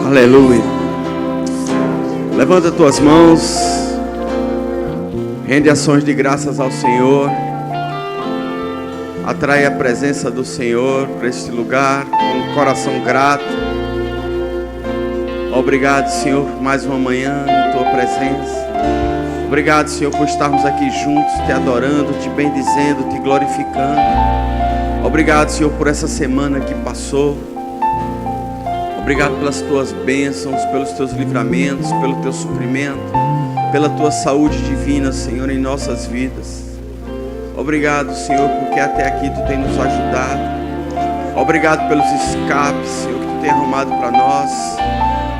Aleluia. Levanta tuas mãos. Rende ações de graças ao Senhor. Atrai a presença do Senhor para este lugar com um coração grato. Obrigado, Senhor, por mais uma manhã em tua presença. Obrigado, Senhor, por estarmos aqui juntos, te adorando, te bendizendo, te glorificando. Obrigado, Senhor, por essa semana que passou. Obrigado pelas tuas bênçãos, pelos teus livramentos, pelo teu suprimento, pela tua saúde divina, Senhor, em nossas vidas. Obrigado, Senhor, porque até aqui tu tem nos ajudado. Obrigado pelos escapes, Senhor, que tu tem arrumado para nós.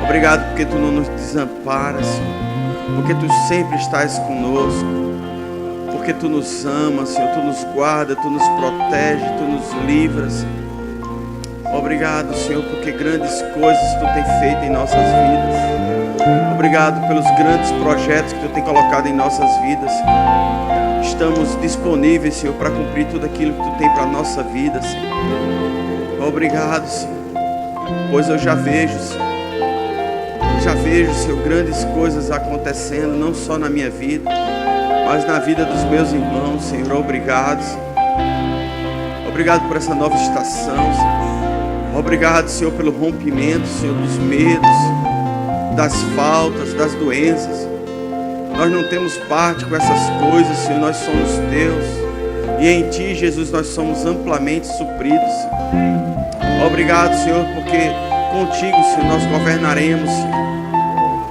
Obrigado porque tu não nos desamparas, Senhor. Porque tu sempre estás conosco. Porque tu nos amas, Senhor. Tu nos guarda, tu nos protege, tu nos livras. Obrigado, Senhor, porque grandes coisas tu tem feito em nossas vidas. Obrigado pelos grandes projetos que tu tem colocado em nossas vidas. Estamos disponíveis, Senhor, para cumprir tudo aquilo que tu tem para a nossa vida, Senhor. Obrigado, Senhor. Pois eu já vejo, Senhor. Já vejo, Senhor, grandes coisas acontecendo, não só na minha vida, mas na vida dos meus irmãos, Senhor. Obrigado, Senhor. Obrigado por essa nova estação, Senhor. Obrigado, Senhor, pelo rompimento, Senhor, dos medos, das faltas, das doenças. Nós não temos parte com essas coisas, Senhor. Nós somos teus. E em Ti, Jesus, nós somos amplamente supridos, Senhor. Obrigado, Senhor, porque contigo, Senhor, nós governaremos, Senhor.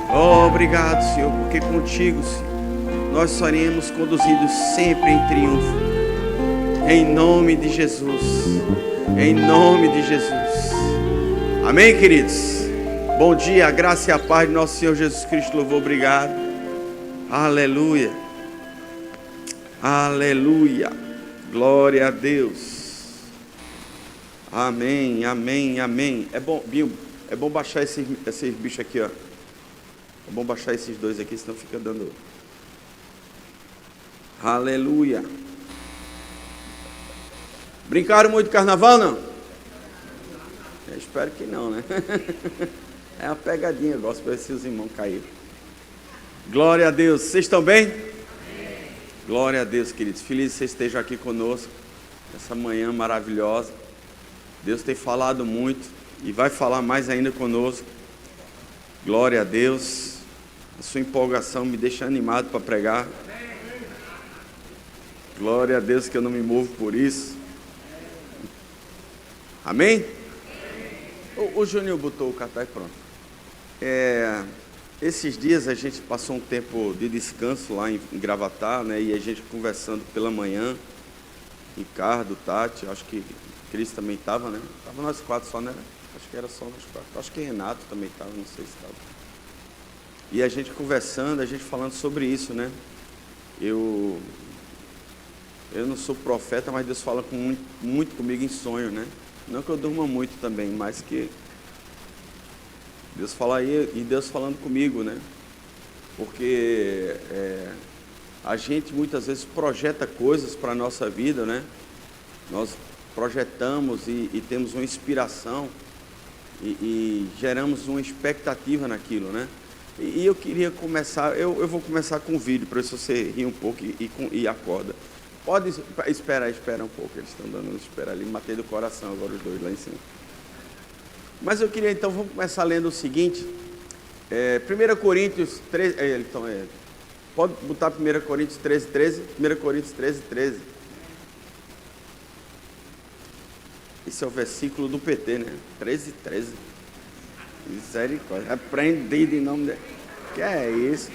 Oh, obrigado, Senhor, porque contigo, Senhor, nós seremos conduzidos sempre em triunfo. Em nome de Jesus. Em nome de Jesus. Amém, queridos? Bom dia, a graça e a paz de nosso Senhor Jesus Cristo. Louvor, obrigado. Aleluia. Aleluia. Glória a Deus. Amém, amém, amém. É bom, Binho, é bom baixar esses bichos aqui, ó. É bom baixar esses dois aqui, senão fica dando... Aleluia. Brincaram muito de carnaval, não? Eu espero que não, né? É uma pegadinha, eu gosto para ver se os irmãos caíram. Glória a Deus. Vocês estão bem? Amém. Glória a Deus, queridos. Feliz que vocês estejam aqui conosco essa manhã maravilhosa. Deus tem falado muito e vai falar mais ainda conosco. Glória a Deus. A sua empolgação me deixa animado para pregar. Glória a Deus que eu não me movo por isso. Amém? O Júnior botou o cartaz pronto. Esses dias a gente passou um tempo de descanso lá em Gravatá, né? E a gente conversando pela manhã. Ricardo, Tati, acho que Cris também estava, né? Estava nós quatro só, né? Acho que era só nós quatro. Acho que Renato também estava, não sei se estava. E a gente conversando, a gente falando sobre isso, né? Eu não sou profeta, mas Deus fala muito comigo em sonho, né? Não que eu durma muito também, mas que Deus fala aí, e Deus falando comigo, né? Porque a gente muitas vezes projeta coisas para a nossa vida, né? Nós projetamos e temos uma inspiração e geramos uma expectativa naquilo, né? E eu queria começar, eu vou começar com um vídeo para ver se você ri um pouco e acorda. Pode esperar um pouco, eles estão dando espera ali, matei do coração agora os dois lá em cima. Mas eu queria então, vamos começar lendo o seguinte, 1 Coríntios 13, pode botar 1 Coríntios 13, 13, 1 Coríntios 13, 13. Esse é o versículo do PT, né? 13, 13. Misericórdia, repreendido em nome dele. Que é isso?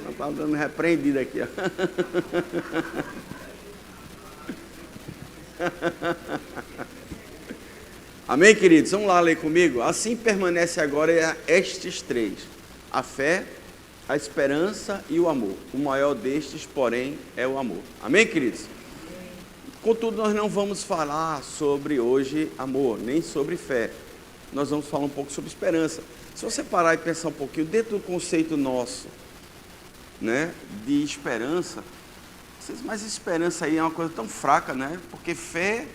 Nós estamos dando repreendido aqui, ó. Amém, queridos? Vamos lá ler comigo? Assim permanece agora estes três: a fé, a esperança e o amor. O maior destes, porém, é o amor. Amém, queridos? Contudo, nós não vamos falar sobre hoje amor, nem sobre fé. Nós vamos falar um pouco sobre esperança. Se você parar e pensar um pouquinho, dentro do conceito nosso, né, de esperança, mas esperança aí é uma coisa tão fraca, né? Porque fé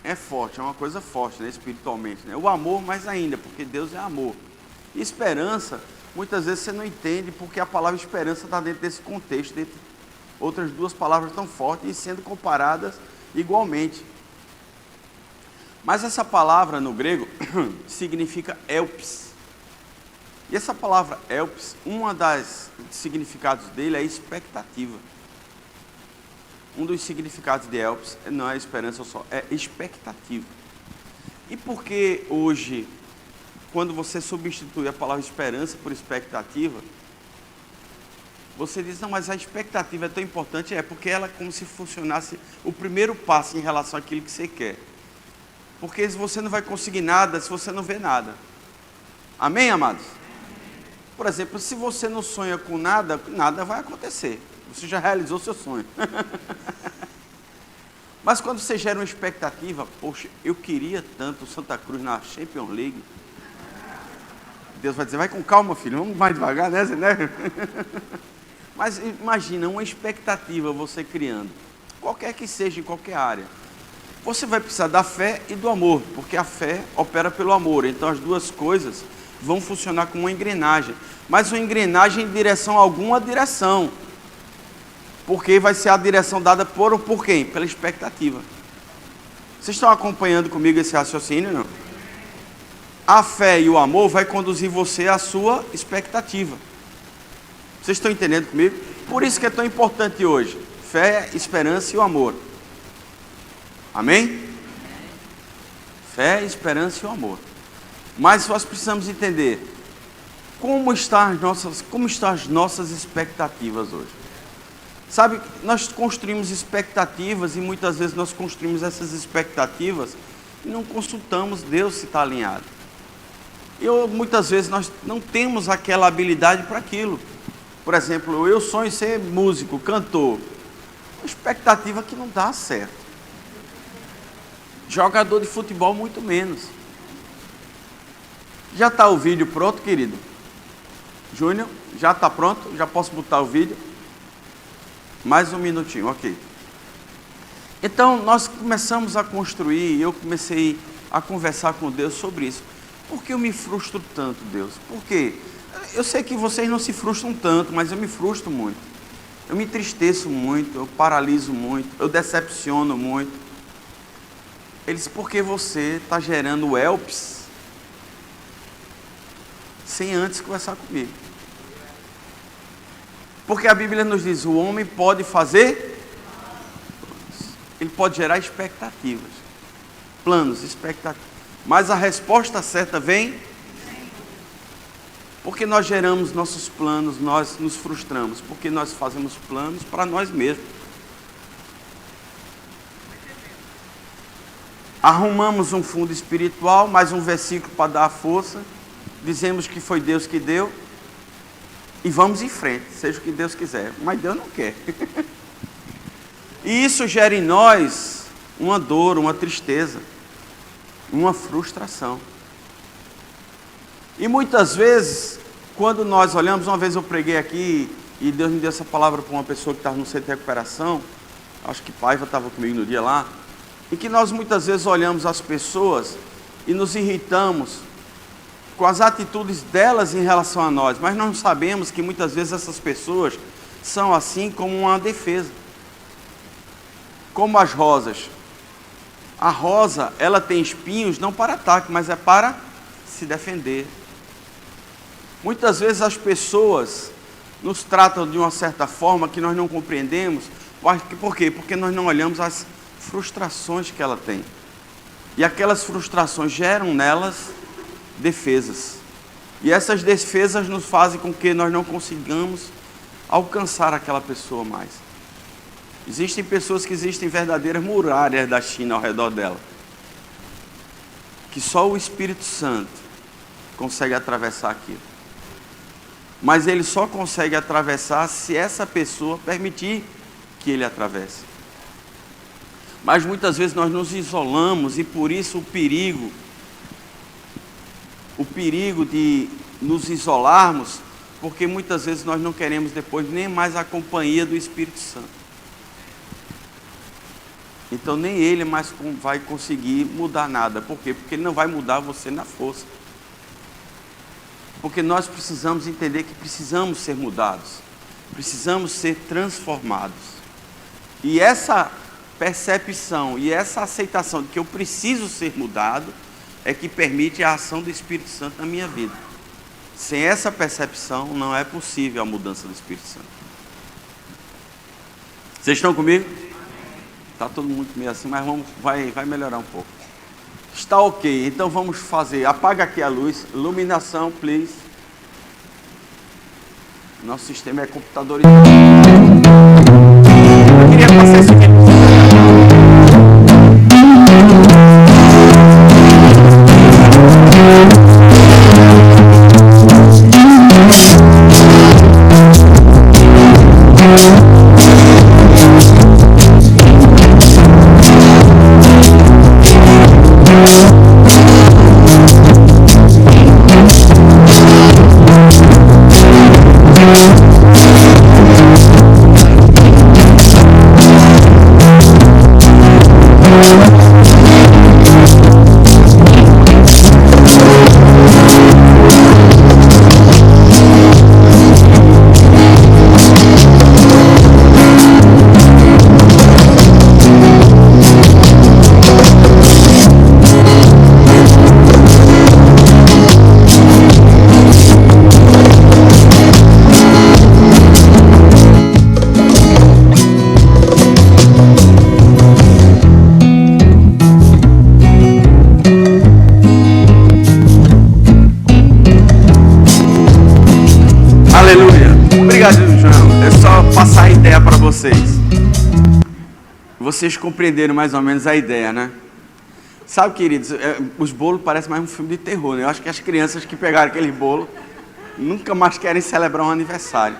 é forte, é uma coisa forte, né, espiritualmente, né? O amor mais ainda, porque Deus é amor. E esperança, muitas vezes você não entende porque a palavra esperança está dentro desse contexto, dentro de outras duas palavras tão fortes e sendo comparadas igualmente. Mas essa palavra no grego significa elpis. E essa palavra elpis, uma das significados dele é expectativa. Um dos significados de elpis não é esperança só, é expectativa. E por que hoje, quando você substitui a palavra esperança por expectativa, você diz, não, mas a expectativa é tão importante, é porque ela é como se funcionasse o primeiro passo em relação àquilo que você quer. Porque você não vai conseguir nada se você não vê nada. Amém, amados? Por exemplo, se você não sonha com nada, nada vai acontecer. Você já realizou seu sonho. Mas quando você gera uma expectativa, poxa, eu queria tanto o Santa Cruz na Champions League. Deus vai dizer, vai com calma, filho, vamos mais devagar, né? Mas imagina uma expectativa você criando, qualquer que seja, em qualquer área. Você vai precisar da fé e do amor, porque a fé opera pelo amor. Então as duas coisas vão funcionar como uma engrenagem. Mas uma engrenagem em direção a alguma direção. Porque vai ser a direção dada por quem? Pela expectativa. Vocês estão acompanhando comigo esse raciocínio, não? A fé e o amor vai conduzir você à sua expectativa. Vocês estão entendendo comigo? Por isso que é tão importante hoje. Fé, esperança e o amor. Amém? Fé, esperança e o amor. Mas nós precisamos entender como estão as nossas expectativas hoje. Sabe, nós construímos expectativas e muitas vezes nós construímos essas expectativas e não consultamos Deus se está alinhado. Muitas vezes nós não temos aquela habilidade para aquilo. Por exemplo, eu sonho em ser músico, cantor. Uma expectativa que não dá certo. Jogador de futebol, muito menos. Já está o vídeo pronto, querido? Júnior, já está pronto? Já posso botar o vídeo? Mais um minutinho, ok. Então, nós começamos a construir, eu comecei a conversar com Deus sobre isso. Por que eu me frustro tanto, Deus? Por quê? Eu sei que vocês não se frustram tanto, mas eu me frustro muito. Eu me entristeço muito, eu paraliso muito, eu decepciono muito. Ele disse, porque você está gerando elpis sem antes conversar comigo. Porque a Bíblia nos diz, o homem pode fazer, ele pode gerar expectativas, planos, expectativas. Mas a resposta certa vem, porque nós geramos nossos planos, nós nos frustramos, porque nós fazemos planos para nós mesmos. Arrumamos um fundo espiritual, mais um versículo para dar força, dizemos que foi Deus que deu, e vamos em frente, seja o que Deus quiser, mas Deus não quer. E isso gera em nós uma dor, uma tristeza, uma frustração. E muitas vezes, quando nós olhamos, uma vez eu preguei aqui, e Deus me deu essa palavra para uma pessoa que estava no centro de recuperação, acho que Paiva estava comigo no dia lá, e que nós muitas vezes olhamos as pessoas e nos irritamos com as atitudes delas em relação a nós, mas não sabemos que muitas vezes essas pessoas são assim como uma defesa. Como as rosas. A rosa, ela tem espinhos não para ataque, mas é para se defender. Muitas vezes as pessoas nos tratam de uma certa forma que nós não compreendemos. Por quê? Porque nós não olhamos as frustrações que ela tem. E aquelas frustrações geram nelas defesas. E essas defesas nos fazem com que nós não consigamos alcançar aquela pessoa mais. Existem pessoas que existem verdadeiras muralhas da China ao redor dela. Que só o Espírito Santo consegue atravessar aquilo. Mas ele só consegue atravessar se essa pessoa permitir que ele atravesse. Mas muitas vezes nós nos isolamos e por isso o perigo de nos isolarmos, porque muitas vezes nós não queremos depois nem mais a companhia do Espírito Santo. Então nem ele mais vai conseguir mudar nada. Por quê? Porque ele não vai mudar você na força. Porque nós precisamos entender que precisamos ser mudados. Precisamos ser transformados. E essa percepção e essa aceitação de que eu preciso ser mudado é que permite a ação do Espírito Santo na minha vida. Sem essa percepção não é possível a mudança do Espírito Santo. Vocês estão comigo? Está todo mundo meio assim, mas vai melhorar um pouco. Está ok, então vamos fazer. Apaga aqui a luz. Iluminação, please. Nosso sistema é computadorizado. Eu queria passar isso aqui. Vocês compreenderam mais ou menos a ideia, né? Sabe, queridos, os bolos parecem mais um filme de terror, né? Eu acho que as crianças que pegaram aquele bolo nunca mais querem celebrar um aniversário.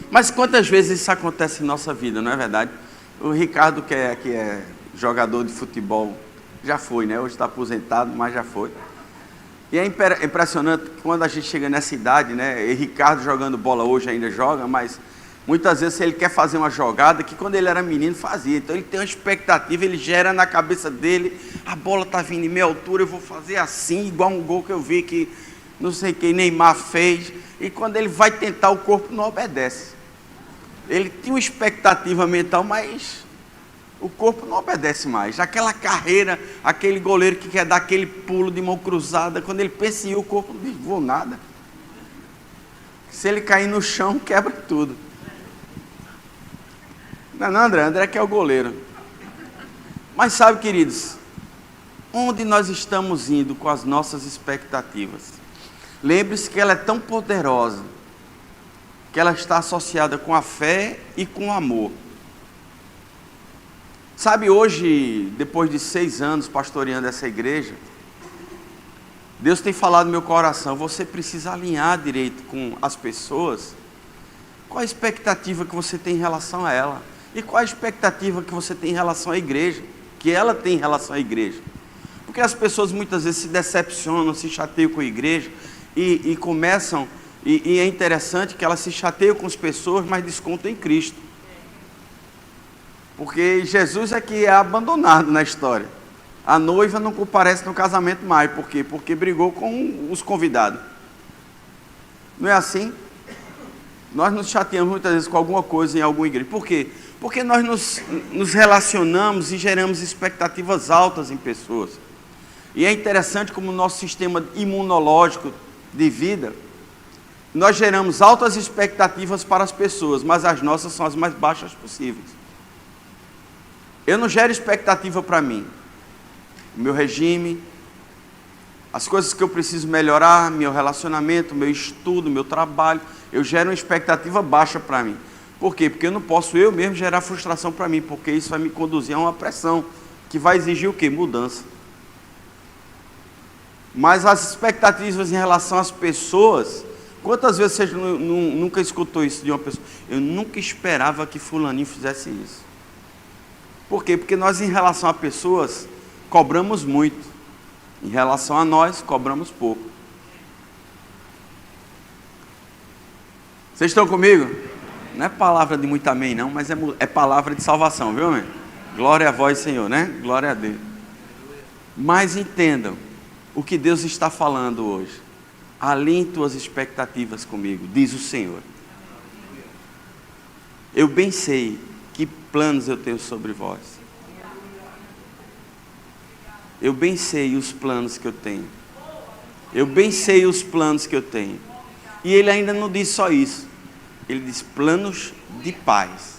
Mas quantas vezes isso acontece em nossa vida, não é verdade? O Ricardo, que é jogador de futebol, já foi, né? Hoje está aposentado, mas já foi. E é impressionante que quando a gente chega nessa idade, né? E Ricardo jogando bola hoje ainda joga, mas muitas vezes ele quer fazer uma jogada que quando ele era menino fazia. Então ele tem uma expectativa, ele gera na cabeça dele, a bola está vindo em meia altura, eu vou fazer assim, igual um gol que eu vi que não sei quem Neymar fez. E quando ele vai tentar, o corpo não obedece. Ele tinha uma expectativa mental, mas o corpo não obedece mais. Aquela carreira, aquele goleiro que quer dar aquele pulo de mão cruzada, quando ele pensa em ir, o corpo não diz, vou nada. Se ele cair no chão, quebra tudo. Não, André que é o goleiro. Mas sabe, queridos, onde nós estamos indo com as nossas expectativas? Lembre-se que ela é tão poderosa, que ela está associada com a fé e com o amor. Sabe, hoje, depois de 6 anos pastoreando essa igreja, Deus tem falado no meu coração, você precisa alinhar direito com as pessoas. Qual a expectativa que você tem em relação a ela? E qual a expectativa que você tem em relação à igreja? Que ela tem em relação à igreja? Porque as pessoas muitas vezes se decepcionam, se chateiam com a igreja e começam, e é interessante que elas se chateiam com as pessoas, mas descontam em Cristo. Porque Jesus é que é abandonado na história. A noiva não comparece no casamento mais. Por quê? Porque brigou com os convidados. Não é assim? Nós nos chateamos muitas vezes com alguma coisa em alguma igreja. Por quê? Porque nós nos relacionamos e geramos expectativas altas em pessoas. E é interessante como o nosso sistema imunológico de vida, nós geramos altas expectativas para as pessoas, mas as nossas são as mais baixas possíveis. Eu não gero expectativa para mim. O meu regime, as coisas que eu preciso melhorar, meu relacionamento, meu estudo, meu trabalho, eu gero uma expectativa baixa para mim. Por quê? Porque eu não posso eu mesmo gerar frustração para mim, porque isso vai me conduzir a uma pressão, que vai exigir o quê? Mudança. Mas as expectativas em relação às pessoas, quantas vezes você nunca escutou isso de uma pessoa? Eu nunca esperava que fulaninho fizesse isso. Por quê? Porque nós, em relação a pessoas, cobramos muito. Em relação a nós, cobramos pouco. Vocês estão comigo? Não é palavra de muito amém não, mas é palavra de salvação, viu, amém? Glória a vós, Senhor, né? Glória a Deus. Mas entendam o que Deus está falando hoje. Alinhe tuas expectativas comigo, diz o Senhor. Eu bem sei que planos eu tenho sobre vós. Eu bem sei os planos que eu tenho. Eu bem sei os planos que eu tenho. E ele ainda não diz só isso. Ele diz planos de paz,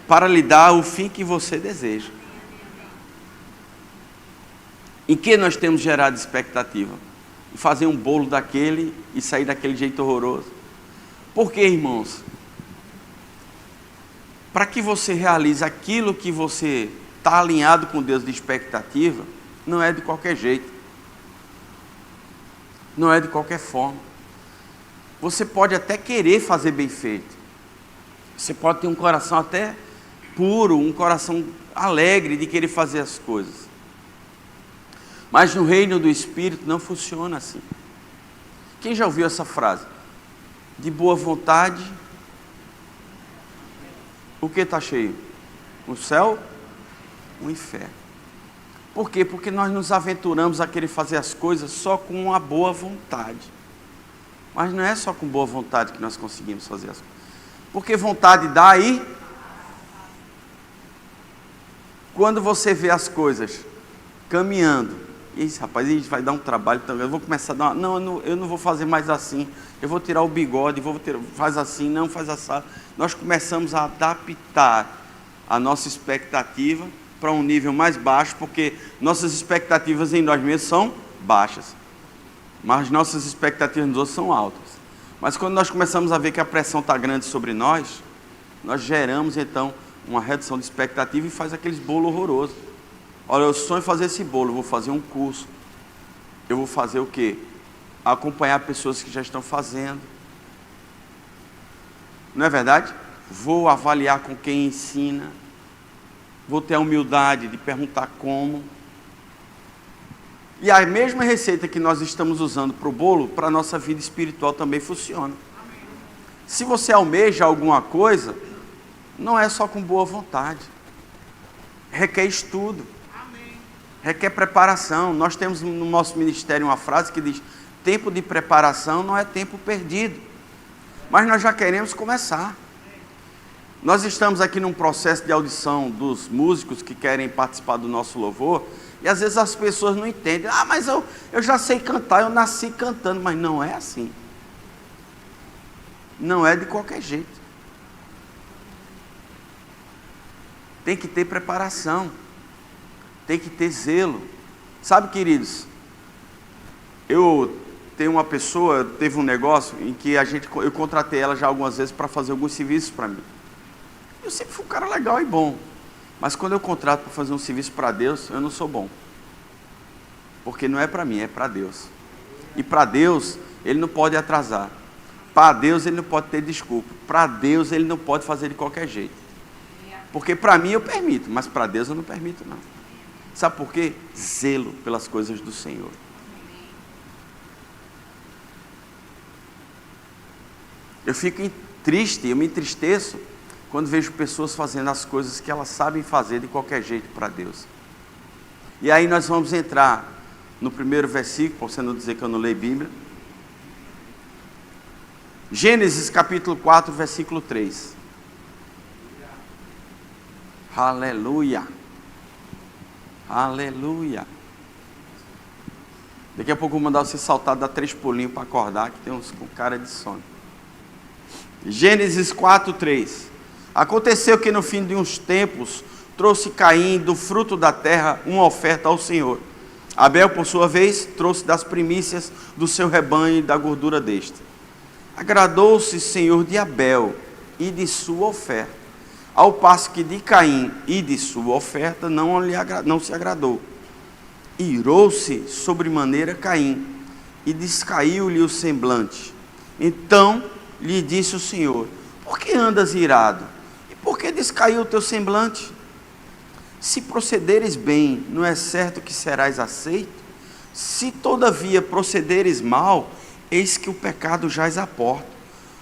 para lhe dar o fim que você deseja. Em que nós temos gerado expectativa? E fazer um bolo daquele e sair daquele jeito horroroso. Por quê, irmãos? Para que você realize aquilo que você está alinhado com Deus de expectativa, não é de qualquer jeito. Não é de qualquer forma. Você pode até querer fazer bem feito. Você pode ter um coração até puro, um coração alegre de querer fazer as coisas. Mas no reino do Espírito não funciona assim. Quem já ouviu essa frase? De boa vontade, o que está cheio? O céu, o inferno. Por quê? Porque nós nos aventuramos a querer fazer as coisas só com uma boa vontade. Mas não é só com boa vontade que nós conseguimos fazer as coisas. Porque vontade dá aí. Quando você vê as coisas caminhando, isso, rapaz, isso vai dar um trabalho também. Eu vou começar a dar eu não vou fazer mais assim. Eu vou tirar o bigode, faz assim, não faz assim. Nós começamos a adaptar a nossa expectativa para um nível mais baixo, porque nossas expectativas em nós mesmos são baixas, mas nossas expectativas nos outros são altas. Mas quando nós começamos a ver que a pressão está grande sobre nós, nós geramos então uma redução de expectativa e faz aqueles bolos horrorosos. Olha, eu sonho em fazer esse bolo, eu vou fazer um curso. Eu vou fazer o quê? Acompanhar pessoas que já estão fazendo. Não é verdade? Vou avaliar com quem ensina. Vou ter a humildade de perguntar como. E a mesma receita que nós estamos usando para o bolo, para a nossa vida espiritual também funciona. Se você almeja alguma coisa, não é só com boa vontade. Requer estudo. Requer preparação. Nós temos no nosso ministério uma frase que diz: tempo de preparação não é tempo perdido. Mas nós já queremos começar. Nós estamos aqui num processo de audição dos músicos que querem participar do nosso louvor, e às vezes as pessoas não entendem. Ah, mas eu já sei cantar, eu nasci cantando. Mas não é assim. Não é de qualquer jeito. Tem que ter preparação. Tem que ter zelo. Sabe, queridos, eu tenho uma pessoa, teve um negócio em que eu contratei ela já algumas vezes para fazer alguns serviços para mim. Eu sempre fui um cara legal e bom. Mas quando eu contrato para fazer um serviço para Deus, eu não sou bom. Porque não é para mim, é para Deus. E para Deus, Ele não pode atrasar. Para Deus, Ele não pode ter desculpa. Para Deus, Ele não pode fazer de qualquer jeito. Porque para mim eu permito, mas para Deus eu não permito não. Sabe por quê? Zelo pelas coisas do Senhor. Eu fico triste, eu me entristeço quando vejo pessoas fazendo as coisas que elas sabem fazer de qualquer jeito para Deus. E aí nós vamos entrar no primeiro versículo, para você não dizer que eu não leio Bíblia. Gênesis capítulo 4, versículo 3. Aleluia. Aleluia. Daqui a pouco eu vou mandar você saltar, dar 3 pulinhos para acordar, que tem uns com cara de sono. Gênesis 4, 3. Aconteceu que no fim de uns tempos, trouxe Caim do fruto da terra uma oferta ao Senhor. Abel, por sua vez, trouxe das primícias do seu rebanho e da gordura deste. Agradou-se o Senhor de Abel e de sua oferta, ao passo que de Caim e de sua oferta não se agradou. Irou-se sobremaneira Caim, e descaiu-lhe o semblante. Então lhe disse o Senhor: por que andas irado? E por que descaiu o teu semblante? Se procederes bem, não é certo que serás aceito? Se todavia procederes mal, eis que o pecado jaz à porta.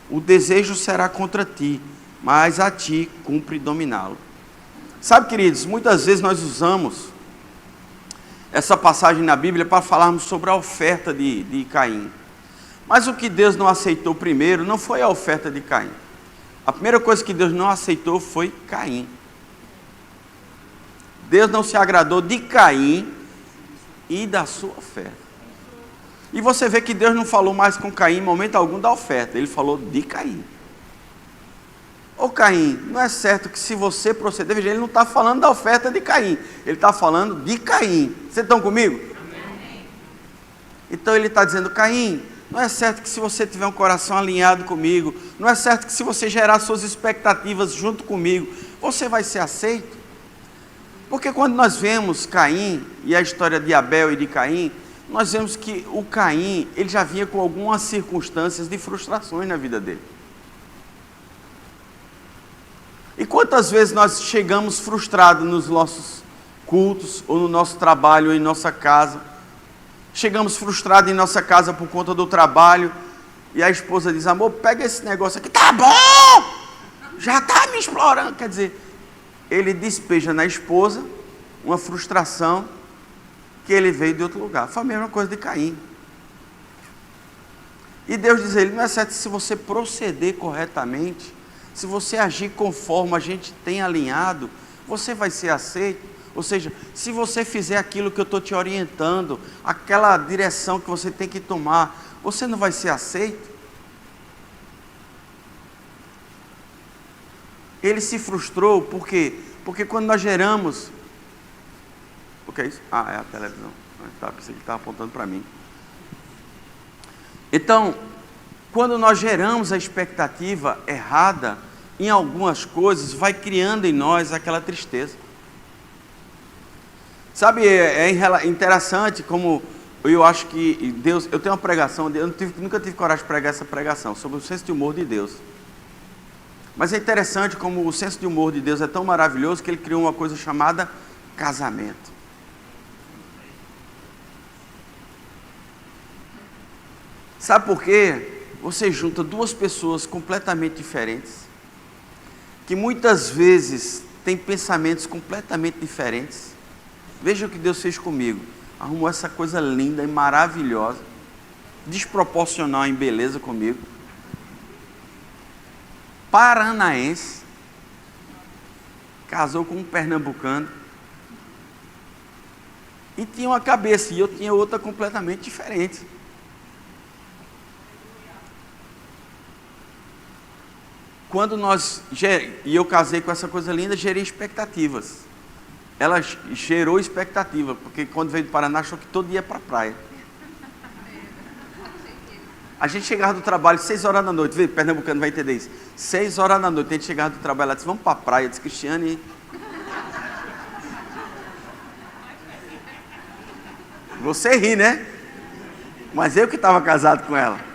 O desejo será contra ti, mas a ti cumpre dominá-lo. Sabe, queridos, muitas vezes nós usamos essa passagem na Bíblia para falarmos sobre a oferta de Caim. Mas o que Deus não aceitou primeiro não foi a oferta de Caim. A primeira coisa que Deus não aceitou foi Caim. Deus não se agradou de Caim e da sua oferta. E você vê que Deus não falou mais com Caim em momento algum da oferta, ele falou de Caim. Ô Caim, não é certo que se você proceder, veja, ele não está falando da oferta de Caim, ele está falando de Caim. Vocês estão comigo? Amém. Então ele está dizendo, Caim, não é certo que se você tiver um coração alinhado comigo, não é certo que se você gerar suas expectativas junto comigo, você vai ser aceito? Porque quando nós vemos Caim e a história de Abel e de Caim, nós vemos que o Caim, ele já vinha com algumas circunstâncias de frustrações na vida dele. E quantas vezes nós chegamos frustrados nos nossos cultos, ou no nosso trabalho, ou em nossa casa. Chegamos frustrados em nossa casa por conta do trabalho, e a esposa diz, amor, pega esse negócio aqui, tá bom, já está me explorando. Quer dizer, ele despeja na esposa uma frustração que ele veio de outro lugar. Foi a mesma coisa de Caim. E Deus diz a ele, não é certo, se você proceder corretamente, se você agir conforme a gente tem alinhado, você vai ser aceito. Ou seja, se você fizer aquilo que eu estou te orientando, aquela direção que você tem que tomar, você não vai ser aceito? Ele se frustrou, por quê? Porque quando nós geramos... O que é isso? Ah, é a televisão. Pensei que estava apontando para mim. Então, quando nós geramos a expectativa errada em algumas coisas, vai criando em nós aquela tristeza. Sabe, é interessante como eu acho que Deus... Eu tenho uma pregação, eu nunca tive coragem de pregar essa pregação, sobre o senso de humor de Deus. Mas é interessante como o senso de humor de Deus é tão maravilhoso que Ele criou uma coisa chamada casamento. Sabe por quê? Você junta duas pessoas completamente diferentes, que muitas vezes têm pensamentos completamente diferentes. Veja o que Deus fez comigo. Arrumou essa coisa linda e maravilhosa, desproporcional em beleza comigo. Paranaense, casou com um pernambucano, e tinha uma cabeça, e eu tinha outra completamente diferente. Quando e eu casei com essa coisa linda, gerei expectativas. Ela gerou expectativa, porque quando veio do Paraná, achou que todo dia ia para a praia. A gente chegava do trabalho 6 horas da noite, veio, pernambucano vai entender isso. 6 horas da noite, a gente chegava do trabalho, ela disse, vamos para a praia. Eu disse, Cristiane, você ri, né? Mas eu que estava casado com ela.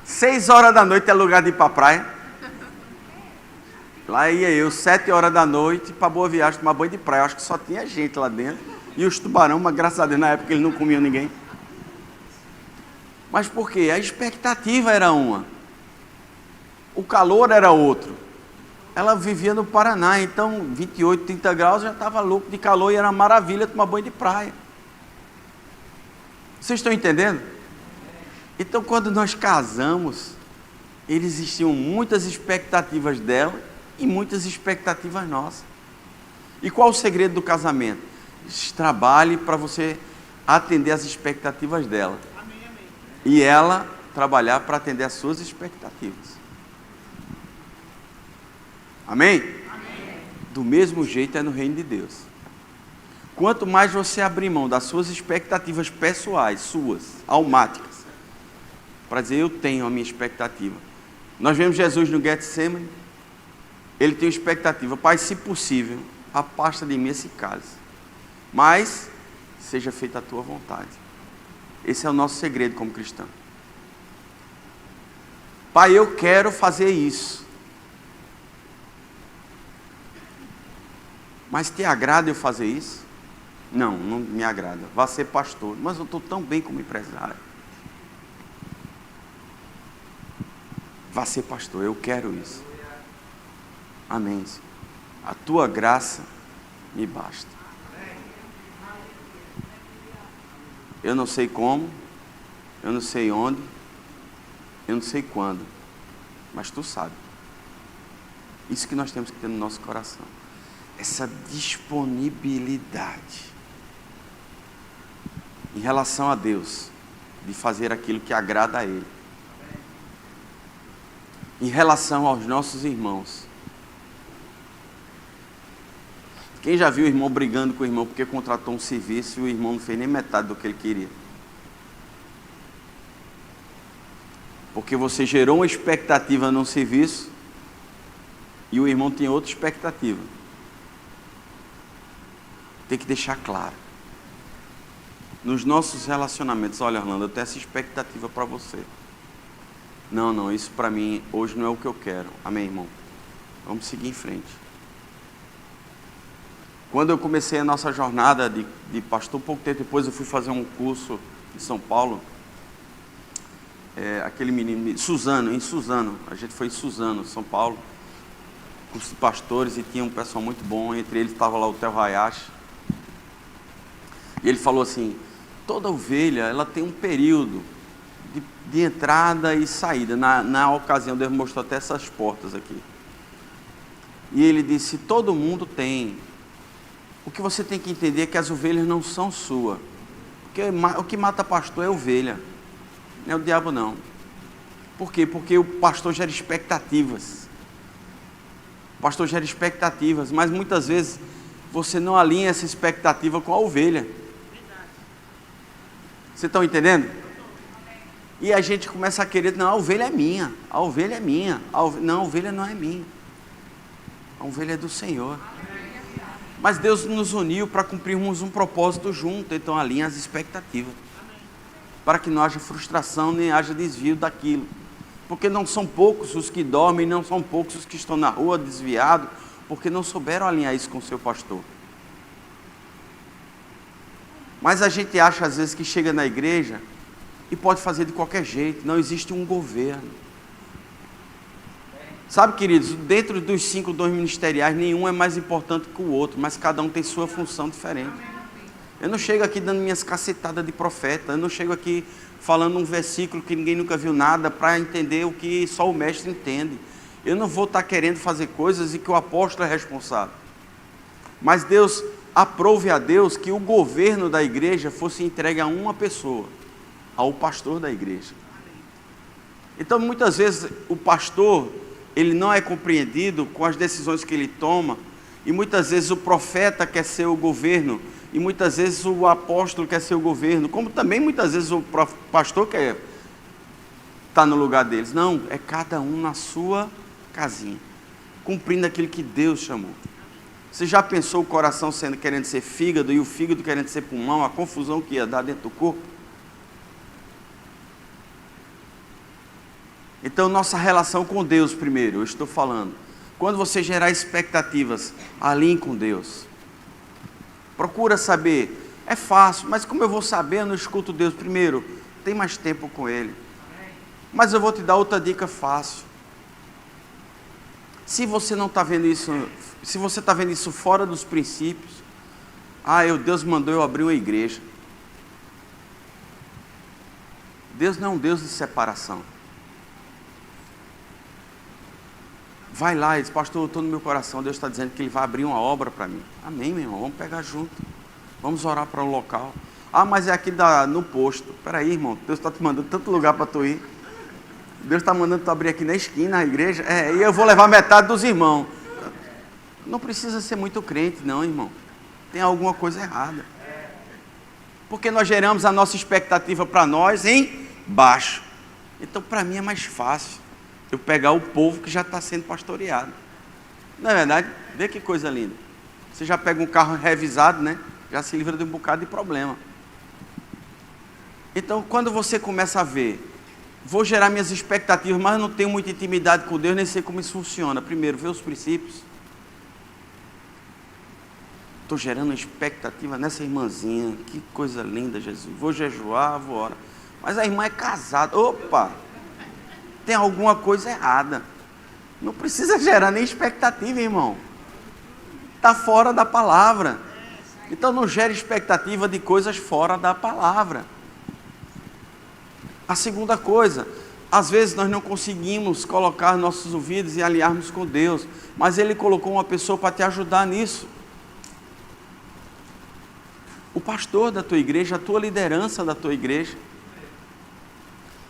6 horas da noite é lugar de ir para a praia. Lá ia eu, 7 horas da noite, para Boa Viagem, tomar banho de praia. Eu acho que só tinha gente lá dentro. E os tubarão, mas graças a Deus, na época eles não comiam ninguém. Mas por quê? A expectativa era uma. O calor era outro. Ela vivia no Paraná, então 28, 30 graus, já estava louco de calor e era maravilha tomar banho de praia. Vocês estão entendendo? Então, quando nós casamos, existiam muitas expectativas dela e muitas expectativas nossas. E qual o segredo do casamento? Trabalhe para você atender as expectativas dela. Amém, amém. E ela trabalhar para atender as suas expectativas. Amém? Amém? Do mesmo jeito é no reino de Deus. Quanto mais você abrir mão das suas expectativas pessoais, suas, almáticas, para dizer, eu tenho a minha expectativa. Nós vemos Jesus no Getsemane, ele tem uma expectativa, Pai, se possível, afasta de mim esse cálice, mas seja feita a tua vontade. Esse é o nosso segredo como cristão. Pai, eu quero fazer isso, mas te agrada eu fazer isso? Não, não me agrada. Vá ser pastor, mas eu estou tão bem como empresário. Vá ser pastor, eu quero isso. Amém. A tua graça me basta. Eu não sei como, eu não sei onde, eu não sei quando, mas tu sabe. Isso que nós temos que ter no nosso coração. Essa disponibilidade em relação a Deus, de fazer aquilo que agrada a Ele. Em relação aos nossos irmãos. Quem já viu o irmão brigando com o irmão porque contratou um serviço e o irmão não fez nem metade do que ele queria? Porque você gerou uma expectativa num serviço e o irmão tem outra expectativa. Tem que deixar claro. Nos nossos relacionamentos, olha, Orlando, eu tenho essa expectativa para você. Não, isso para mim hoje não é o que eu quero. Amém, irmão? Vamos seguir em frente. Quando eu comecei a nossa jornada de pastor, pouco tempo depois eu fui fazer um curso em São Paulo. Aquele menino, Suzano, a gente foi em Suzano, São Paulo, curso de pastores, e tinha um pessoal muito bom, entre eles estava lá o Theo Hayashi. E ele falou assim, toda ovelha, ela tem um período de entrada e saída. Na ocasião, Deus mostrou até essas portas aqui. E ele disse, todo mundo tem. O que você tem que entender é que as ovelhas não são suas. Porque o que mata pastor é ovelha. Não é o diabo, não. Por quê? Porque o pastor gera expectativas. O pastor gera expectativas, mas muitas vezes você não alinha essa expectativa com a ovelha. Vocês estão entendendo? E a gente começa a querer, não, a ovelha é minha. A ovelha é minha. Não, a ovelha não é minha. A ovelha é do Senhor. Mas Deus nos uniu para cumprirmos um propósito junto, então alinha as expectativas. Para que não haja frustração, nem haja desvio daquilo. Porque não são poucos os que dormem, não são poucos os que estão na rua desviados, porque não souberam alinhar isso com o seu pastor. Mas a gente acha às vezes que chega na igreja e pode fazer de qualquer jeito, não existe um governo. Sabe, queridos, dentro dos 5 dons ministeriais, nenhum é mais importante que o outro, mas cada um tem sua função diferente. Eu não chego aqui dando minhas cacetadas de profeta, eu não chego aqui falando um versículo que ninguém nunca viu nada para entender o que só o mestre entende. Eu não vou estar querendo fazer coisas e que o apóstolo é responsável. Mas Deus, aprove a Deus que o governo da igreja fosse entregue a uma pessoa, ao pastor da igreja. Então, muitas vezes, o pastor, ele não é compreendido com as decisões que ele toma, e muitas vezes o profeta quer ser o governo, e muitas vezes o apóstolo quer ser o governo, como também muitas vezes o pastor quer estar no lugar deles. Não, é cada um na sua casinha, cumprindo aquilo que Deus chamou. Você já pensou o coração querendo ser fígado e o fígado querendo ser pulmão, a confusão que ia dar dentro do corpo? Então, nossa relação com Deus primeiro, eu estou falando. Quando você gerar expectativas, alinhe com Deus. Procura saber. É fácil, mas como eu vou saber, eu não escuto Deus primeiro. Tem mais tempo com Ele. Mas eu vou te dar outra dica fácil. Se você não está vendo isso, se você está vendo isso fora dos princípios, Deus mandou eu abrir uma igreja. Deus não é um Deus de separação. Vai lá e diz, pastor, eu estou no meu coração, Deus está dizendo que Ele vai abrir uma obra para mim. Amém, meu irmão, vamos pegar junto. Vamos orar para o local. Mas é aqui no posto. Espera aí, irmão, Deus está te mandando tanto lugar para tu ir. Deus está mandando tu abrir aqui na esquina, a igreja. E eu vou levar metade dos irmãos. Não precisa ser muito crente, não, irmão. Tem alguma coisa errada. Porque nós geramos a nossa expectativa para nós em baixo. Então, para mim é mais fácil eu pegar o povo que já está sendo pastoreado. Não é verdade? Vê que coisa linda. Você já pega um carro revisado, né? Já se livra de um bocado de problema. Então, quando você começa a ver, vou gerar minhas expectativas, mas não tenho muita intimidade com Deus, nem sei como isso funciona. Primeiro, vê os princípios. Estou gerando expectativa nessa irmãzinha. Que coisa linda, Jesus. Vou jejuar, vou orar. Mas a irmã é casada. Opa! Tem alguma coisa errada. Não precisa gerar nem expectativa, irmão. está fora da palavra. Então não gere expectativa de coisas fora da palavra. A segunda coisa, às vezes nós não conseguimos colocar nossos ouvidos e alinharmos com Deus, mas Ele colocou uma pessoa para te ajudar nisso. O pastor da tua igreja, a tua liderança da tua igreja.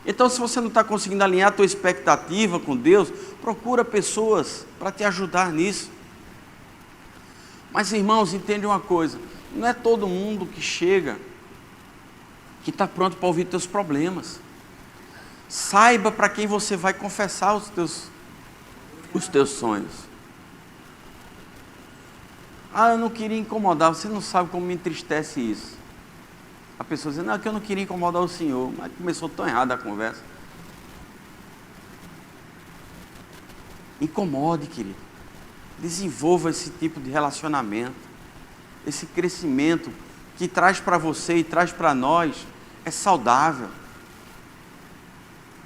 Então, se você não está conseguindo alinhar a tua expectativa com Deus, procura pessoas para te ajudar nisso. Mas, irmãos, entende uma coisa, não é todo mundo que chega, que está pronto para ouvir teus problemas. Saiba para quem você vai confessar os teus sonhos. Eu não queria incomodar, você não sabe como me entristece isso. A pessoa diz, não, é que eu não queria incomodar o senhor, mas começou tão errada a conversa. Incomode, querido. Desenvolva esse tipo de relacionamento, esse crescimento que traz para você e traz para nós, é saudável.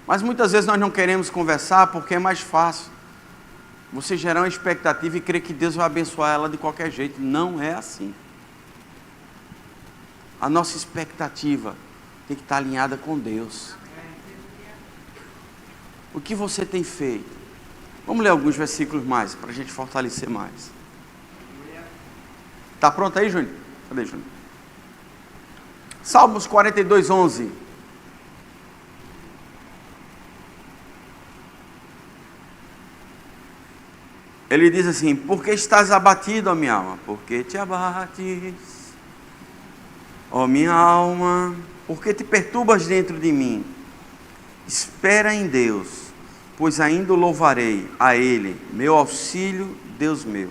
Mas muitas vezes nós não queremos conversar porque é mais fácil você gerar uma expectativa e crer que Deus vai abençoar ela de qualquer jeito. Não é assim. A nossa expectativa tem que estar alinhada com Deus. O que você tem feito? Vamos ler alguns versículos mais, para a gente fortalecer mais. Está pronto aí, Júnior? Cadê, Júnior? Salmos 42, 11. Ele diz assim, por que estás abatido, ó minha alma? Por que te abates, ó minha alma? Por que te perturbas dentro de mim? Espera em Deus, pois ainda o louvarei a Ele, meu auxílio, Deus meu.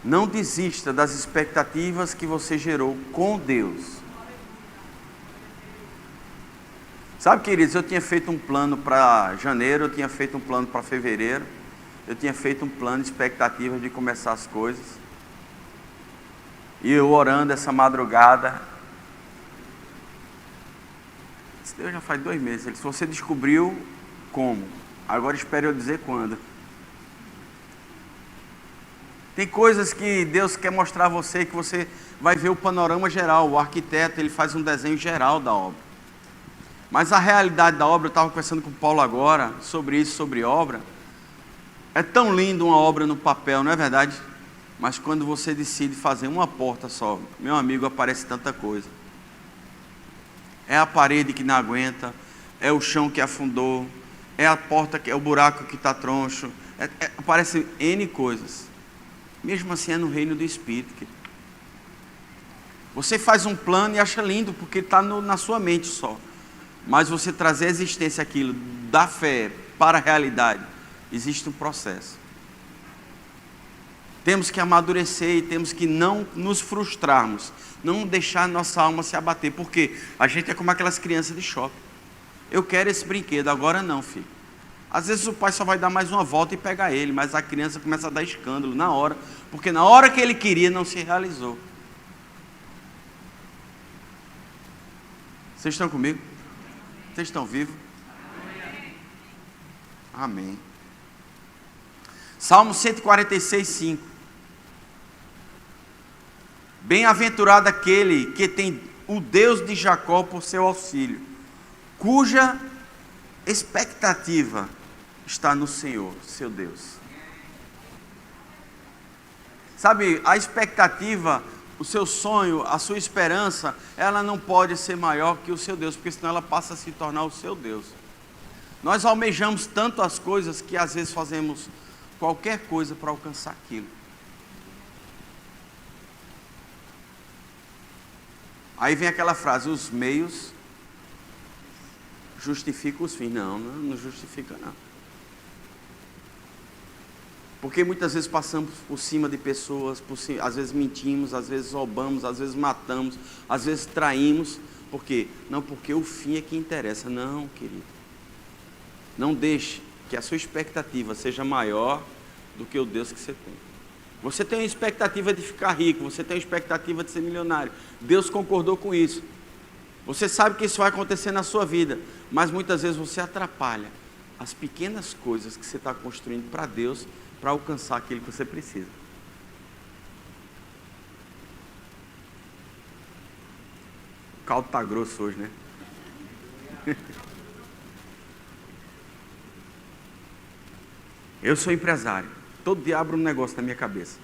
Não desista das expectativas que você gerou com Deus. Sabe, queridos, eu tinha feito um plano para janeiro, eu tinha feito um plano para fevereiro, eu tinha feito um plano de expectativas de começar as coisas. E eu orando essa madrugada, isso Deus já faz 2 meses. Ele disse, você descobriu como, agora espere eu dizer quando. Tem coisas que Deus quer mostrar a você, que você vai ver o panorama geral. O arquiteto, ele faz um desenho geral da obra. Mas a realidade da obra, eu estava conversando com o Paulo agora, sobre isso, sobre obra. É tão lindo uma obra no papel, não é verdade? Mas quando você decide fazer uma porta só, meu amigo, aparece tanta coisa. É a parede que não aguenta, é o chão que afundou, é a porta, é o buraco que está troncho, aparece N coisas. Mesmo assim é no reino do Espírito. Querido. Você faz um plano e acha lindo, porque está na sua mente só. Mas você trazer a existência aquilo da fé para a realidade, existe um processo. Temos que amadurecer e temos que não nos frustrarmos, não deixar nossa alma se abater, porque a gente é como aquelas crianças de shopping. Eu quero esse brinquedo, agora não, filho. Às vezes o pai só vai dar mais uma volta e pegar ele, mas a criança começa a dar escândalo na hora, porque na hora que ele queria não se realizou. Vocês estão comigo? Vocês estão vivos? Amém. Salmo 146, 5. Bem-aventurado aquele que tem o Deus de Jacó por seu auxílio, cuja expectativa está no Senhor, seu Deus. Sabe, a expectativa, o seu sonho, a sua esperança, ela não pode ser maior que o seu Deus, porque senão ela passa a se tornar o seu Deus. Nós almejamos tanto as coisas que às vezes fazemos qualquer coisa para alcançar aquilo. Aí vem aquela frase, os meios justificam os fins. Não justifica não. Porque muitas vezes passamos por cima de pessoas, às vezes mentimos, às vezes roubamos, às vezes matamos, às vezes traímos. Por quê? Não, porque o fim é que interessa. Não, querido. Não deixe que a sua expectativa seja maior do que o Deus que você tem. Você tem uma expectativa de ficar rico, você tem uma expectativa de ser milionário. Deus concordou com isso. Você sabe que isso vai acontecer na sua vida, mas muitas vezes você atrapalha as pequenas coisas que você está construindo para Deus, para alcançar aquilo que você precisa. O caldo está grosso hoje, né? Eu sou empresário. Todo dia abro um negócio na minha cabeça.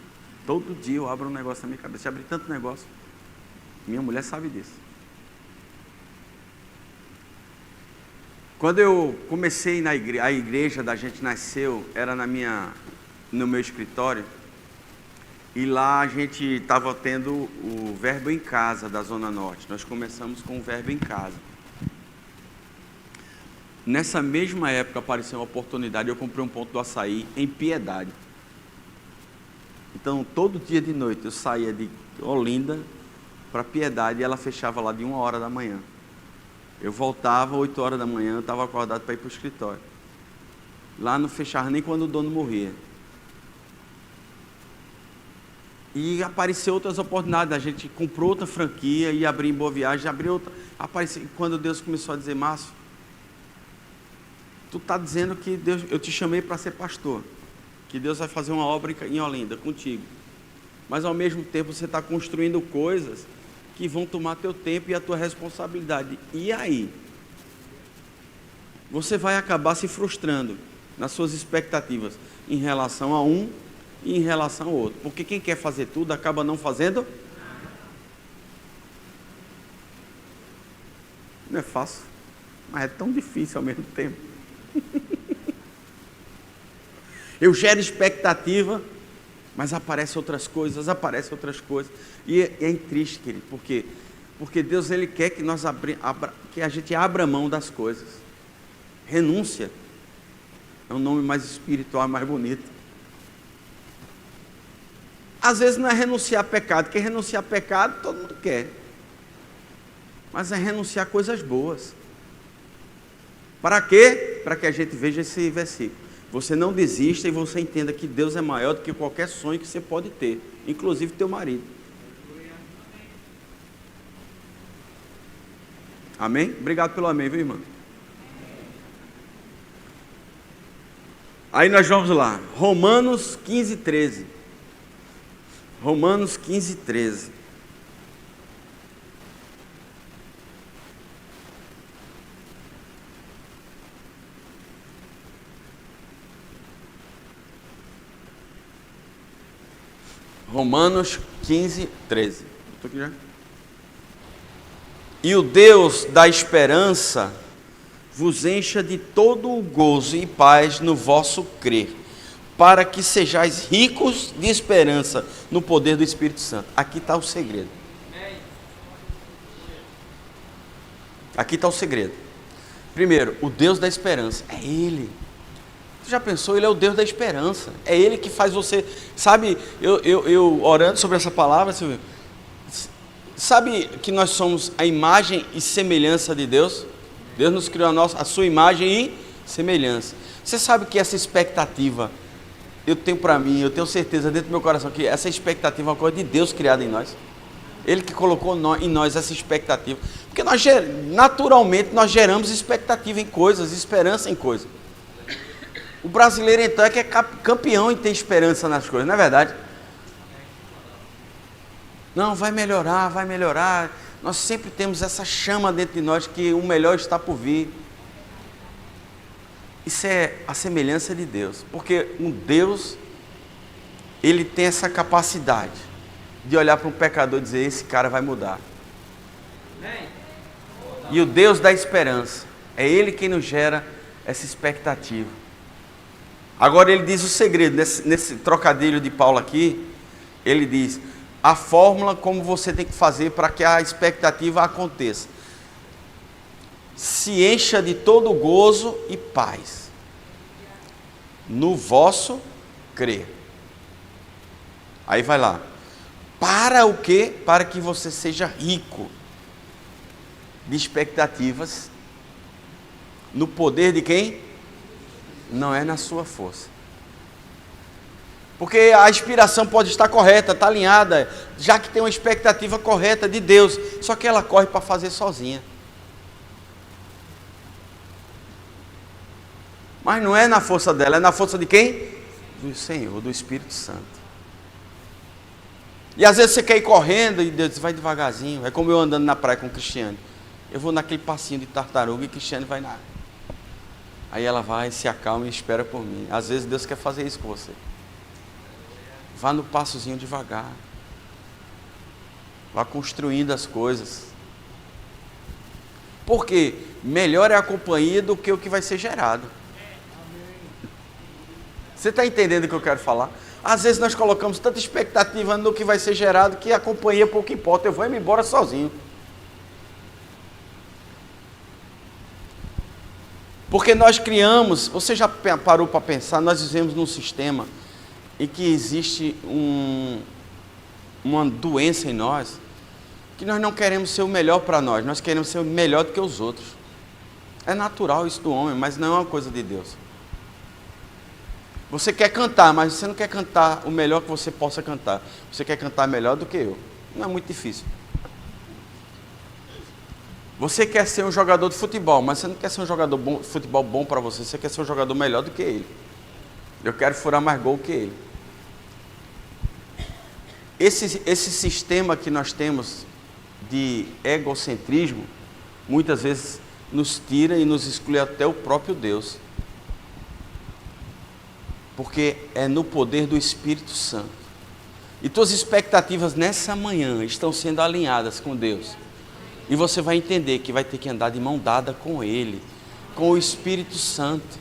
Todo dia eu abro um negócio na minha cabeça. Já abri tanto negócio. Minha mulher sabe disso. Quando eu comecei a igreja da gente nasceu, era no meu escritório. E lá a gente estava tendo o Verbo em Casa da Zona Norte. Nós começamos com o Verbo em Casa. Nessa mesma época apareceu uma oportunidade, eu comprei um ponto do açaí em Piedade. Então, todo dia de noite eu saía de Olinda para Piedade e ela fechava lá de 1h da manhã. Eu voltava 8h da manhã, estava acordado para ir para o escritório. Lá não fechava nem quando o dono morria. E apareceu outras oportunidades, a gente comprou outra franquia e abriu em Boa Viagem, abriu outra. Apareceu, quando Deus começou a dizer, Márcio, tu está dizendo que Deus, eu te chamei para ser pastor, que Deus vai fazer uma obra em Olinda contigo, mas ao mesmo tempo você está construindo coisas que vão tomar teu tempo e a tua responsabilidade. E aí? Você vai acabar se frustrando nas suas expectativas em relação a um e em relação ao outro, porque quem quer fazer tudo acaba não fazendo. Não é fácil, mas é tão difícil ao mesmo tempo. Eu gero expectativa, mas aparecem outras coisas, e é triste, querido, porque Deus, Ele quer que nós que a gente abra mão das coisas. Renúncia é um nome mais espiritual, mais bonito. Às vezes não é renunciar a pecado, porque renunciar a pecado todo mundo quer, mas é renunciar a coisas boas. Para quê? Para que a gente veja esse versículo. Você não desista e você entenda que Deus é maior do que qualquer sonho que você pode ter, inclusive teu marido. Amém? Obrigado pelo amém, viu, irmão? Aí nós vamos lá, Romanos 15:13. Romanos 15:13. Romanos 15:13. Estou aqui já. E o Deus da esperança vos encha de todo o gozo e paz no vosso crer, para que sejais ricos de esperança no poder do Espírito Santo. Aqui está o segredo. Aqui está o segredo. Primeiro, o Deus da esperança é Ele. Você já pensou? Ele é o Deus da esperança. É Ele que faz você... Sabe, eu orando sobre essa palavra, Silvio, sabe que nós somos a imagem e semelhança de Deus? Deus nos criou a sua imagem e semelhança. Você sabe que essa expectativa, eu tenho para mim, eu tenho certeza dentro do meu coração que essa expectativa é uma coisa de Deus criada em nós. Ele que colocou em nós essa expectativa. Porque naturalmente nós geramos expectativa em coisas, esperança em coisas. O brasileiro então é que é campeão em ter esperança nas coisas, não é verdade? Não, vai melhorar, vai melhorar. Nós sempre temos essa chama dentro de nós que o melhor está por vir. Isso é a semelhança de Deus, porque um Deus, Ele tem essa capacidade de olhar para um pecador e dizer, esse cara vai mudar. E o Deus da esperança, é Ele quem nos gera essa expectativa. Agora ele diz o segredo, nesse trocadilho de Paulo aqui, ele diz, a fórmula como você tem que fazer para que a expectativa aconteça. Se encha de todo gozo e paz no vosso crer. Aí vai lá. Para o quê? Para que você seja rico de expectativas no poder de quem? Não é na sua força. Porque a inspiração pode estar correta, está alinhada, já que tem uma expectativa correta de Deus, só que ela corre para fazer sozinha. Mas não é na força dela, é na força de quem? Do Senhor, do Espírito Santo. E às vezes você quer ir correndo e Deus diz, vai devagarzinho. É como eu andando na praia com o Cristiane. Eu vou naquele passinho de tartaruga e o Cristiane vai na água. Aí ela vai, se acalma e espera por mim. Às vezes Deus quer fazer isso com você. Vá no passozinho devagar. Vá construindo as coisas. Porque melhor é a companhia do que o que vai ser gerado. Você está entendendo o que eu quero falar? Às vezes nós colocamos tanta expectativa no que vai ser gerado que a companhia pouco importa. Eu vou me embora sozinho. Porque nós criamos, você já parou para pensar, nós vivemos num sistema em que existe uma doença em nós, que nós não queremos ser o melhor para nós queremos ser o melhor do que os outros. É natural isso do homem, mas não é uma coisa de Deus. Você quer cantar, mas você não quer cantar o melhor que você possa cantar. Você quer cantar melhor do que eu. Não é muito difícil. Você quer ser um jogador de futebol, mas você não quer ser um jogador de futebol bom para você. Você quer ser um jogador melhor do que ele. Eu quero furar mais gol que ele. Esse sistema que nós temos de egocentrismo, muitas vezes nos tira e nos exclui até o próprio Deus. Porque é no poder do Espírito Santo. E tuas expectativas nessa manhã estão sendo alinhadas com Deus. E você vai entender que vai ter que andar de mão dada com Ele, com o Espírito Santo.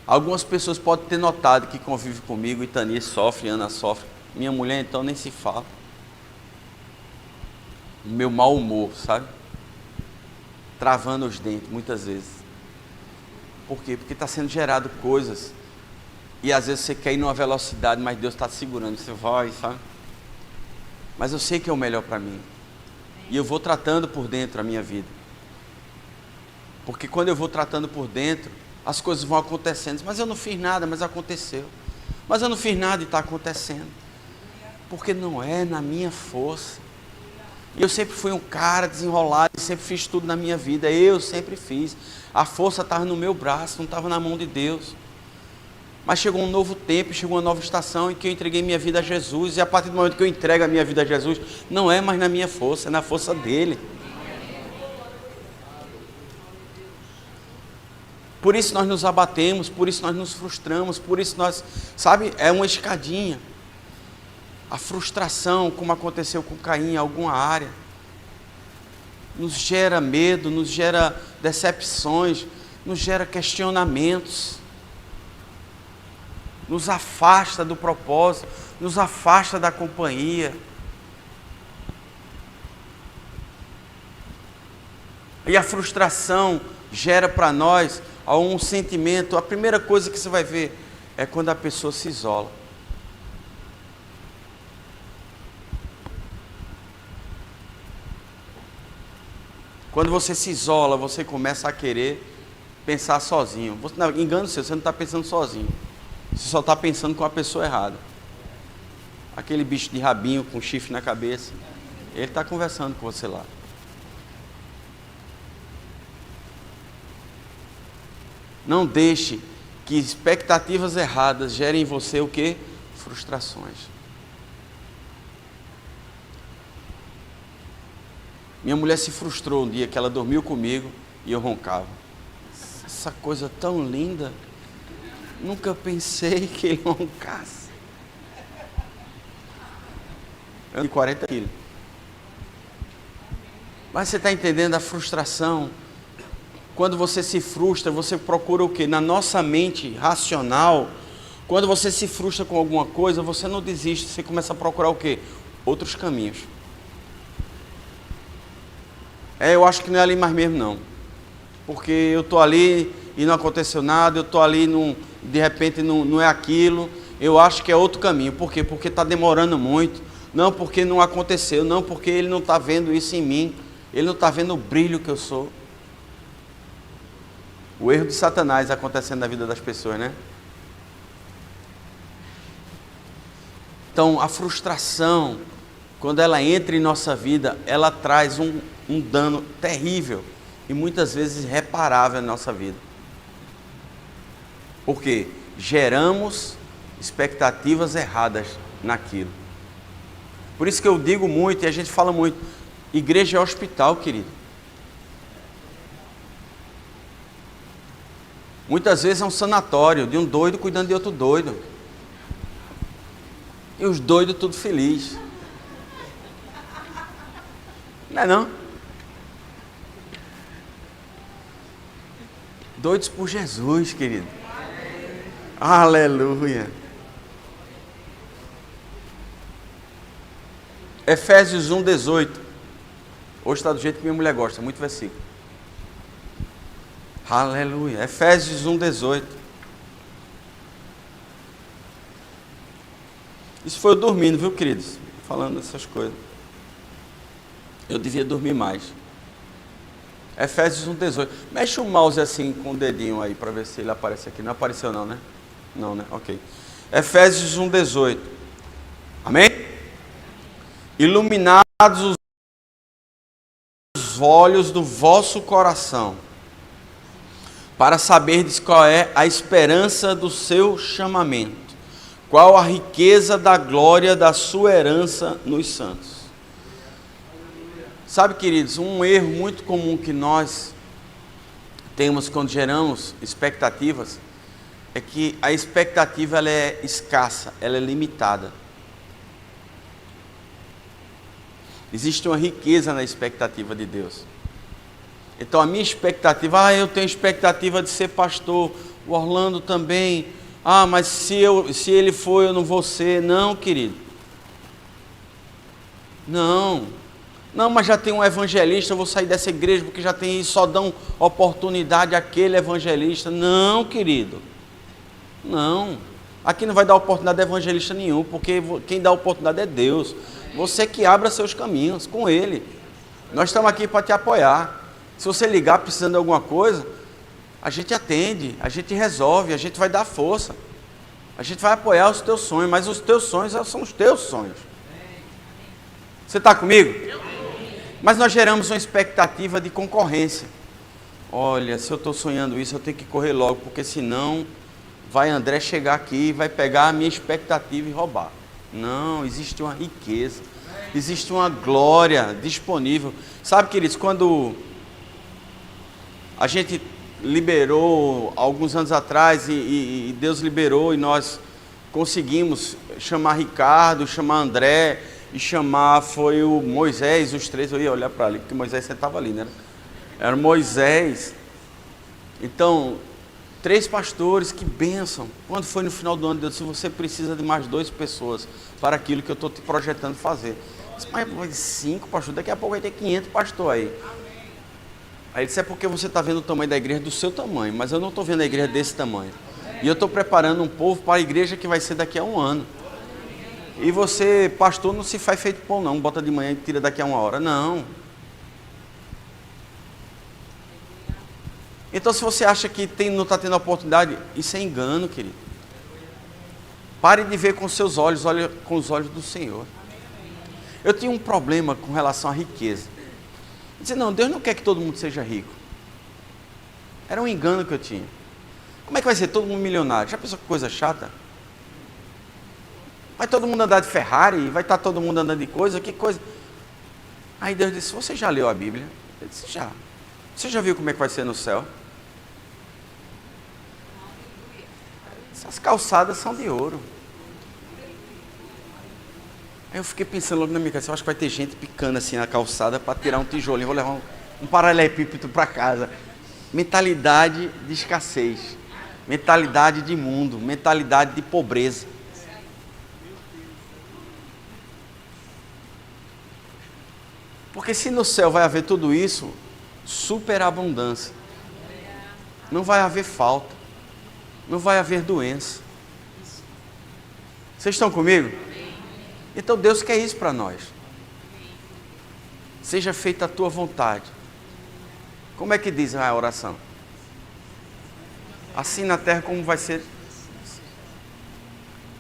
Algumas pessoas podem ter notado que convive comigo, e Tania sofre, Ana sofre. Minha mulher então nem se fala. O meu mau humor, sabe? Travando os dentes, muitas vezes. Por quê? Porque está sendo gerado coisas. E às vezes você quer ir numa velocidade, mas Deus está te segurando. Você vai, sabe? Mas eu sei que é o melhor para mim. E eu vou tratando por dentro a minha vida. Porque quando eu vou tratando por dentro, as coisas vão acontecendo. Mas eu não fiz nada, mas aconteceu. Mas eu não fiz nada e está acontecendo. Porque não é na minha força. E eu sempre fui um cara desenrolado, sempre fiz tudo na minha vida. Eu sempre fiz. A força estava no meu braço, não estava na mão de Deus. Mas chegou um novo tempo, chegou uma nova estação em que eu entreguei minha vida a Jesus. E a partir do momento que eu entrego a minha vida a Jesus, não é mais na minha força, é na força dEle. Por isso nós nos abatemos, por isso nós nos frustramos, por isso nós, sabe, é uma escadinha. A frustração, como aconteceu com Caim em alguma área, nos gera medo, nos gera decepções, nos gera questionamentos. Nos afasta do propósito, nos afasta da companhia. E a frustração gera para nós um sentimento. A primeira coisa que você vai ver é quando a pessoa se isola. Quando você se isola, você começa a querer pensar sozinho. Engano seu, você não está pensando sozinho. Você só está pensando com a pessoa errada. Aquele bicho de rabinho com chifre na cabeça, ele está conversando com você lá. Não deixe que expectativas erradas gerem em você o quê? Frustrações. Minha mulher se frustrou um dia que ela dormiu comigo e eu roncava. Essa coisa tão linda. Nunca pensei que ele roncasse. Eu de 40 quilos. Mas você está entendendo a frustração? Quando você se frustra, você procura o quê? Na nossa mente racional, quando você se frustra com alguma coisa, você não desiste, você começa a procurar o quê? Outros caminhos. Eu acho que não é ali mais mesmo não. Porque eu estou ali e não aconteceu nada, eu estou ali, de repente não é aquilo, eu acho que é outro caminho. Por quê? Porque está demorando muito, não porque não aconteceu, não porque ele não está vendo isso em mim, ele não está vendo o brilho que eu sou. O erro de Satanás acontecendo na vida das pessoas, né? Então, a frustração, quando ela entra em nossa vida, ela traz um dano terrível e muitas vezes irreparável na nossa vida. Porque geramos expectativas erradas naquilo. Por isso que eu digo muito, e a gente fala muito, igreja é hospital, querido. Muitas vezes é um sanatório de um doido cuidando de outro doido. E os doidos tudo felizes. Não é não? Doidos por Jesus, querido. Aleluia. Efésios 1:18. Hoje está do jeito que minha mulher gosta, muito versículo. Aleluia. Efésios 1:18. Isso foi eu dormindo, viu, queridos? Falando essas coisas. Eu devia dormir mais. Efésios 1:18. Mexe o mouse assim com o dedinho aí para ver se ele aparece aqui. Não apareceu não, né? Não, né? Ok. Efésios 1:18. Amém? Iluminados os olhos do vosso coração, para saberdes qual é a esperança do seu chamamento, qual a riqueza da glória da sua herança nos santos. Sabe, queridos, um erro muito comum que nós temos quando geramos expectativas é que a expectativa ela é escassa, ela é limitada. Existe uma riqueza na expectativa de Deus. Então a minha expectativa, eu tenho expectativa de ser pastor, o Orlando também, mas se ele for eu não vou ser. Não, querido. Não, mas já tem um evangelista, eu vou sair dessa igreja porque já tem isso, só dão oportunidade àquele evangelista. Não, querido. Não. Aqui não vai dar oportunidade a evangelista nenhum, porque quem dá oportunidade é Deus. Você que abra seus caminhos com Ele. Nós estamos aqui para te apoiar. Se você ligar precisando de alguma coisa, a gente atende, a gente resolve, a gente vai dar força. A gente vai apoiar os teus sonhos, mas os teus sonhos são os teus sonhos. Você está comigo? Mas nós geramos uma expectativa de concorrência. Olha, se eu estou sonhando isso, eu tenho que correr logo, porque senão vai André chegar aqui e vai pegar a minha expectativa e roubar. Não, existe uma riqueza, existe uma glória disponível. Sabe, queridos, quando a gente liberou, alguns anos atrás, e Deus liberou, e nós conseguimos chamar Ricardo, chamar André, e chamar, foi o Moisés, os três, eu ia olhar para ali, porque Moisés sentava ali, né? Era Moisés. Então, 3 pastores, que bênção. Quando foi no final do ano, Deus disse, você precisa de mais 2 pessoas para aquilo que eu estou te projetando fazer. Eu disse, mas 5 pastores, daqui a pouco vai ter 500 pastores aí. Aí ele disse, é porque você está vendo o tamanho da igreja do seu tamanho, mas eu não estou vendo a igreja desse tamanho. E eu estou preparando um povo para a igreja que vai ser daqui a 1 ano. E você, pastor, não se faz feito pão não, bota de manhã e tira daqui a 1 hora. Não. Então, se você acha que não está tendo oportunidade, isso é engano, querido. Pare de ver com seus olhos, olhe com os olhos do Senhor. Eu tinha um problema com relação à riqueza. Eu disse, não, Deus não quer que todo mundo seja rico. Era um engano que eu tinha. Como é que vai ser todo mundo milionário? Já pensou que coisa chata? Vai todo mundo andar de Ferrari? Vai estar todo mundo andando de coisa? Que coisa? Aí Deus disse, você já leu a Bíblia? Eu disse, já. Você já viu como é que vai ser no céu? Essas calçadas são de ouro. Aí eu fiquei pensando logo na minha cabeça, eu acho que vai ter gente picando assim na calçada para tirar um tijolinho, vou levar um paralelepípedo para casa. Mentalidade de escassez, mentalidade de imundo, mentalidade de pobreza. Porque se no céu vai haver tudo isso, superabundância, não vai haver falta, não vai haver doença. Vocês estão comigo? Então Deus quer isso para nós. Seja feita a tua vontade. Como é que diz a oração? Assim na terra como vai ser.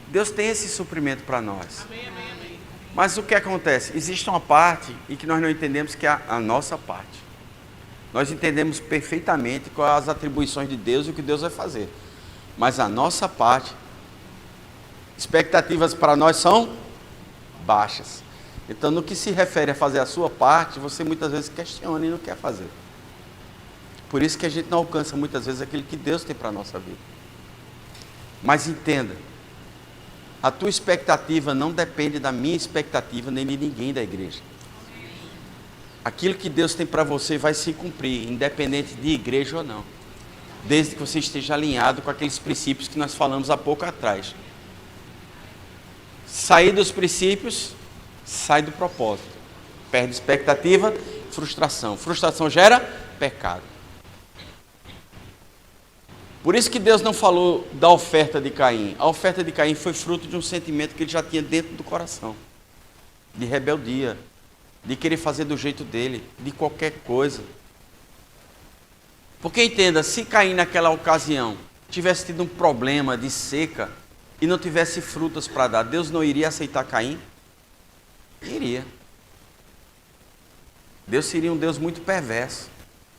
Deus tem esse suprimento para nós. Mas o que acontece? Existe uma parte e que nós não entendemos, que é a nossa parte. Nós entendemos perfeitamente quais as atribuições de Deus e o que Deus vai fazer. Mas a nossa parte, expectativas para nós são baixas. Então, no que se refere a fazer a sua parte, você muitas vezes questiona e não quer fazer. Por isso que a gente não alcança muitas vezes aquilo que Deus tem para a nossa vida. Mas entenda, a tua expectativa não depende da minha expectativa, nem de ninguém da igreja. Aquilo que Deus tem para você vai se cumprir, independente de igreja ou não. Desde que você esteja alinhado com aqueles princípios que nós falamos há pouco atrás. Sair dos princípios, sai do propósito. Perde expectativa, frustração. Frustração gera pecado. Por isso que Deus não falou da oferta de Caim. A oferta de Caim foi fruto de um sentimento que ele já tinha dentro do coração. De rebeldia. De querer fazer do jeito dele. De qualquer coisa. Porque entenda, se Caim naquela ocasião tivesse tido um problema de seca e não tivesse frutas para dar, Deus não iria aceitar Caim? Iria. Deus seria um Deus muito perverso.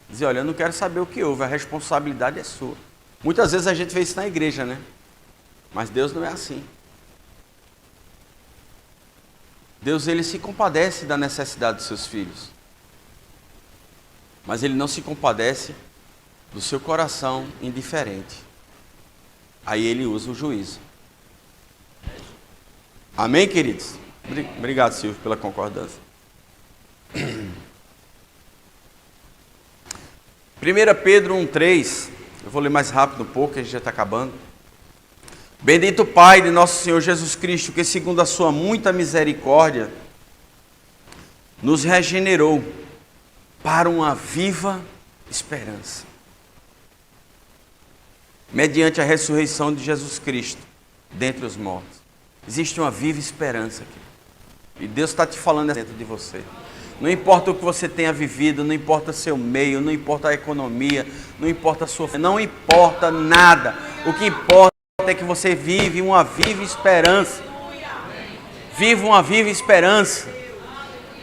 Dizer, olha, eu não quero saber o que houve, a responsabilidade é sua. Muitas vezes a gente vê isso na igreja, né? Mas Deus não é assim. Deus, ele se compadece da necessidade dos seus filhos. Mas ele não se compadece do seu coração indiferente. Aí ele usa o juízo. Amém, queridos? Obrigado, Silvio, pela concordância. 1 Pedro 1,3. Eu vou ler mais rápido um pouco, que a gente já está acabando. Bendito o Pai de nosso Senhor Jesus Cristo, que segundo a sua muita misericórdia, nos regenerou para uma viva esperança. Mediante a ressurreição de Jesus Cristo, dentre os mortos. Existe uma viva esperança aqui. E Deus está te falando dentro de você. Não importa o que você tenha vivido, não importa seu meio, não importa a economia, não importa a sua... Não importa nada. O que importa é que você vive uma viva esperança. Viva uma viva esperança.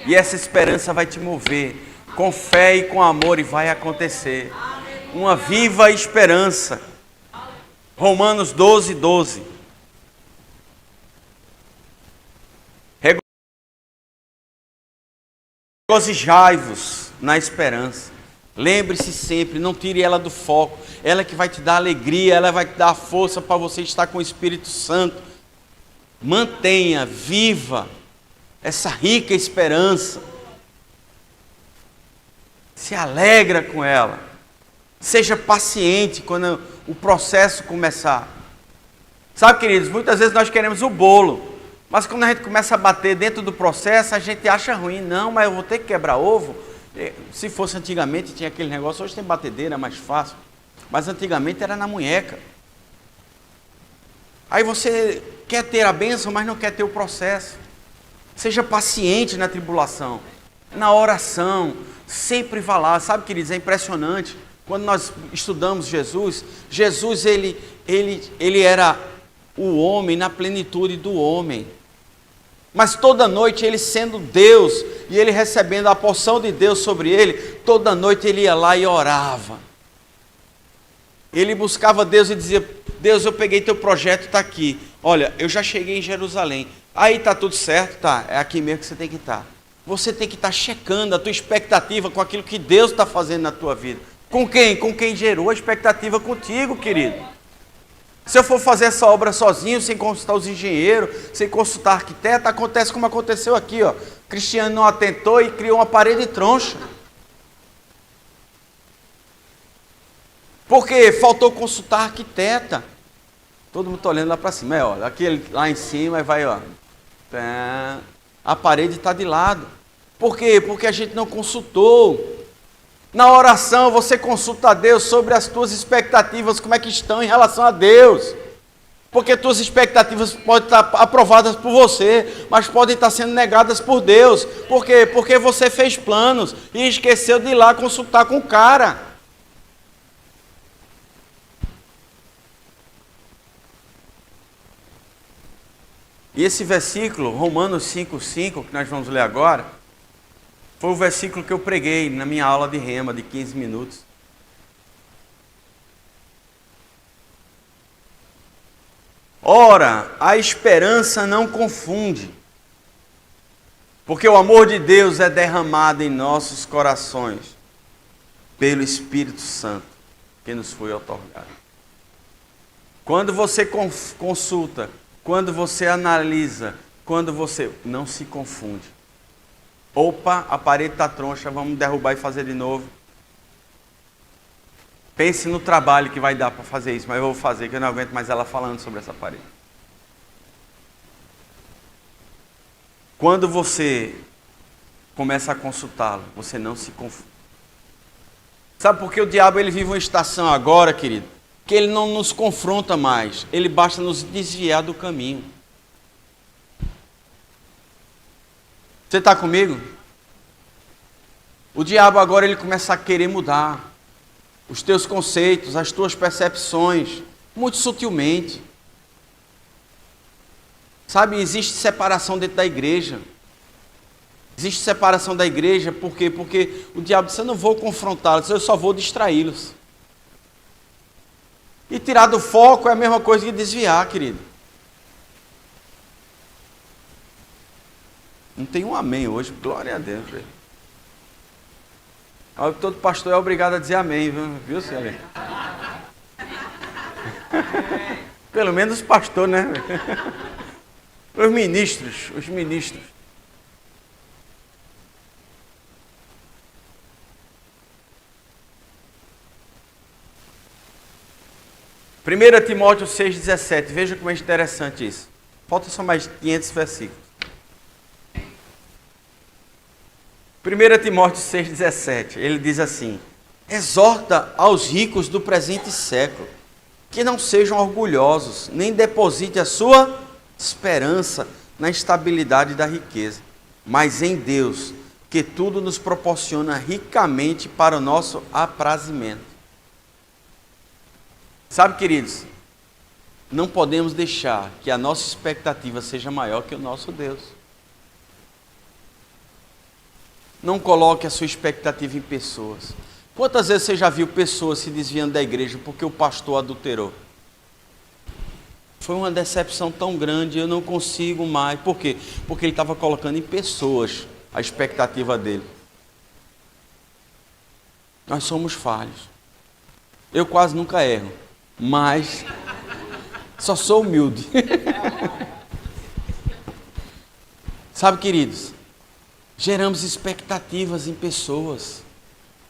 E essa esperança vai te mover com fé e com amor e vai acontecer. Uma viva esperança. Romanos 12, 12. Regozijai-vos na esperança. Lembre-se sempre, não tire ela do foco. Ela que vai te dar alegria, ela vai te dar força para você estar com o Espírito Santo. Mantenha viva essa rica esperança. Se alegra com ela. Seja paciente quando o processo começar. Sabe, queridos, muitas vezes nós queremos o bolo. Mas quando a gente começa a bater dentro do processo, a gente acha ruim. Não, mas eu vou ter que quebrar ovo. Se fosse antigamente, tinha aquele negócio. Hoje tem batedeira, é mais fácil. Mas antigamente era na munheca. Aí você quer ter a bênção, mas não quer ter o processo. Seja paciente na tribulação, na oração. Sempre vá lá. Sabe, queridos, é impressionante. Quando nós estudamos Jesus, ele era o homem na plenitude do homem. Mas toda noite ele sendo Deus e ele recebendo a porção de Deus sobre ele, toda noite ele ia lá e orava. Ele buscava Deus e dizia, Deus, eu peguei teu projeto, está aqui. Olha, eu já cheguei em Jerusalém. Aí está tudo certo? Tá, é aqui mesmo que você tem que estar. Você tem que estar checando a tua expectativa com aquilo que Deus está fazendo na tua vida. Com quem? Com quem gerou a expectativa contigo, querido. Se eu for fazer essa obra sozinho, sem consultar os engenheiros, sem consultar arquiteto, acontece como aconteceu aqui, ó. Cristiano não atentou e criou uma parede troncha. Porque faltou consultar arquiteta. Todo mundo está olhando lá para cima, olha, aquele lá em cima e vai, ó. A parede está de lado. Por quê? Porque a gente não consultou. Na oração você consulta a Deus sobre as tuas expectativas, como é que estão em relação a Deus. Porque tuas expectativas podem estar aprovadas por você, mas podem estar sendo negadas por Deus. Por quê? Porque você fez planos e esqueceu de ir lá consultar com o cara. E esse versículo, Romanos 5,5, que nós vamos ler agora, Foi o versículo que eu preguei na minha aula de rema de 15 minutos. Ora, a esperança não confunde, porque o amor de Deus é derramado em nossos corações pelo Espírito Santo que nos foi otorgado. Quando você consulta, quando você analisa, quando você não se confunde. Opa, a parede está troncha, vamos derrubar e fazer de novo. Pense no trabalho que vai dar para fazer isso, mas eu vou fazer, que eu não aguento mais ela falando sobre essa parede. Quando você começa a consultá-lo, você não se confunde. Sabe por que o diabo ele vive uma estação agora, querido? Que ele não nos confronta mais, ele basta nos desviar do caminho. Você está comigo? O diabo agora ele começa a querer mudar os teus conceitos, as tuas percepções, muito sutilmente. Sabe, existe separação dentro da igreja. Existe separação da igreja, por quê? Porque o diabo disse, eu não vou confrontá-los, eu só vou distraí-los. E tirar do foco é a mesma coisa que desviar, querido. Não tem um amém hoje, glória a Deus. Velho. Todo pastor é obrigado a dizer amém, viu, senhor? Pelo menos os pastores, né? Os ministros. 1 Timóteo 6,17, veja como é interessante isso. Falta só mais 500 versículos. 1 Timóteo 6,17, ele diz assim: exorta aos ricos do presente século, que não sejam orgulhosos, nem deposite a sua esperança na estabilidade da riqueza, mas em Deus, que tudo nos proporciona ricamente para o nosso aprazimento. Sabe, queridos, não podemos deixar que a nossa expectativa seja maior que o nosso Deus. Não coloque a sua expectativa em pessoas. Quantas vezes você já viu pessoas se desviando da igreja porque o pastor adulterou? Foi uma decepção tão grande, eu não consigo mais. Por quê? Porque ele estava colocando em pessoas a expectativa dele. Nós somos falhos. Eu quase nunca erro, mas só sou humilde. Sabe, queridos, geramos expectativas em pessoas,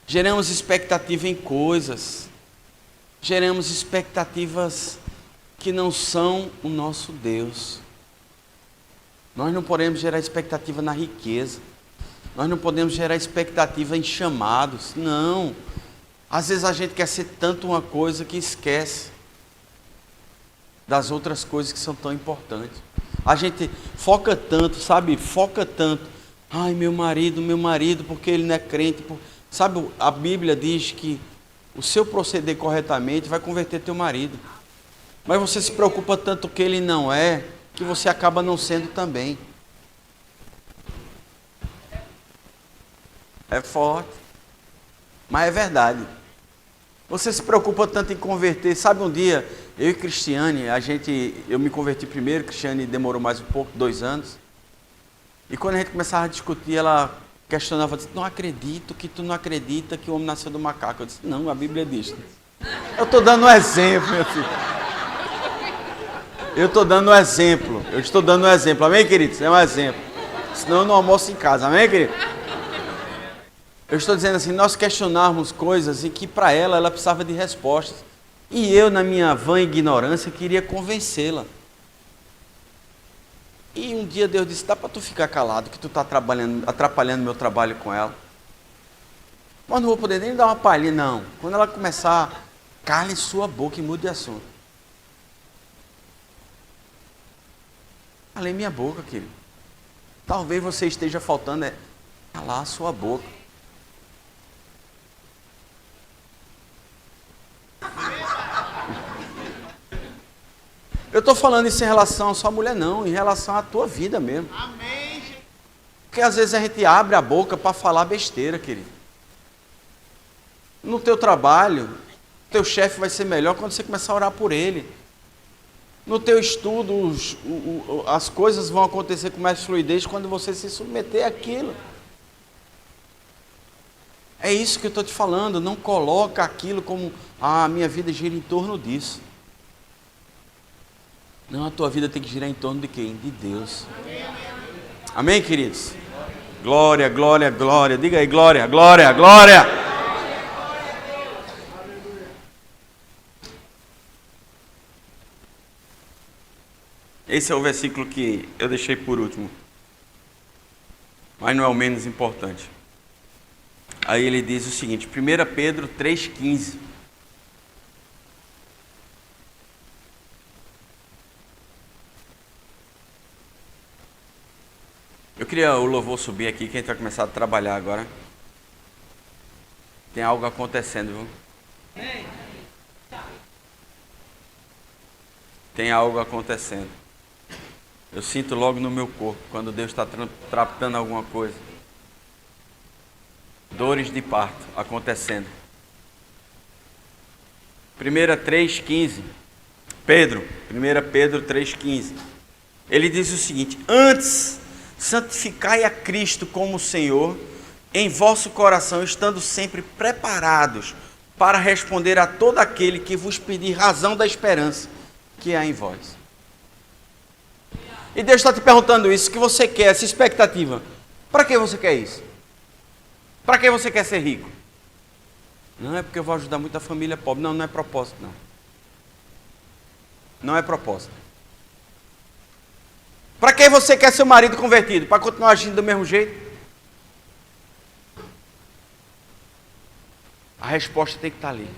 geramos expectativa em coisas, geramos expectativas que não são o nosso Deus. Nós não podemos gerar expectativa na riqueza, nós não podemos gerar expectativa em chamados, não. Às vezes a gente quer ser tanto uma coisa que esquece das outras coisas que são tão importantes. A gente foca tanto, sabe? Foca tanto. Ai, meu marido, porque ele não é crente. Sabe, a Bíblia diz que o seu proceder corretamente vai converter teu marido. Mas você se preocupa tanto que ele não é, que você acaba não sendo também. É forte, mas é verdade. Você se preocupa tanto em converter. Sabe, um dia, eu e Cristiane, eu me converti primeiro, Cristiane demorou mais um pouco, 2 anos. E quando a gente começava a discutir, ela questionava, disse, não acredito que tu não acredita que o homem nasceu do macaco. Eu disse, não, a Bíblia diz. Eu estou dando um exemplo, meu filho. Eu estou dando um exemplo. Amém, queridos? É um exemplo. Senão eu não almoço em casa. Amém, querido? Eu estou dizendo assim, nós questionarmos coisas em que para ela precisava de respostas. E eu, na minha vã ignorância, queria convencê-la. E um dia Deus disse, dá para tu ficar calado, que tu está atrapalhando meu trabalho com ela. Mas não vou poder nem dar uma palhinha, não. Quando ela começar, cale sua boca e mude de assunto. Calei minha boca, querido. Talvez você esteja faltando calar a sua boca. Eu estou falando isso em relação à sua mulher, não, em relação à tua vida mesmo. Amém. Porque às vezes a gente abre a boca para falar besteira, querido. No teu trabalho, teu chefe vai ser melhor quando você começar a orar por ele. No teu estudo, as coisas vão acontecer com mais fluidez quando você se submeter àquilo. É isso que eu estou te falando. Não coloca aquilo como, a minha vida gira em torno disso. Não, a tua vida tem que girar em torno de quem? De Deus. Amém, queridos? Glória, glória, glória. Diga aí, glória, glória, glória. Esse é o versículo que eu deixei por último, mas não é o menos importante. Aí ele diz o seguinte, 1 Pedro 3,15. Eu queria o louvor subir aqui, que a gente vai começar a trabalhar agora. Tem algo acontecendo, viu? Tem algo acontecendo. Eu sinto logo no meu corpo, quando Deus está tratando alguma coisa. Dores de parto acontecendo. 1 3,15. 1 Pedro 3,15. Ele diz o seguinte: antes, santificai a Cristo como Senhor em vosso coração, estando sempre preparados para responder a todo aquele que vos pedir razão da esperança que há em vós. E Deus está te perguntando isso, que você quer, essa expectativa. Para que você quer isso? Para que você quer ser rico? Não é porque eu vou ajudar muita família pobre. Não, não é propósito, não. Não é propósito. Para que você quer seu marido convertido? Para continuar agindo do mesmo jeito? A resposta tem que estar ali.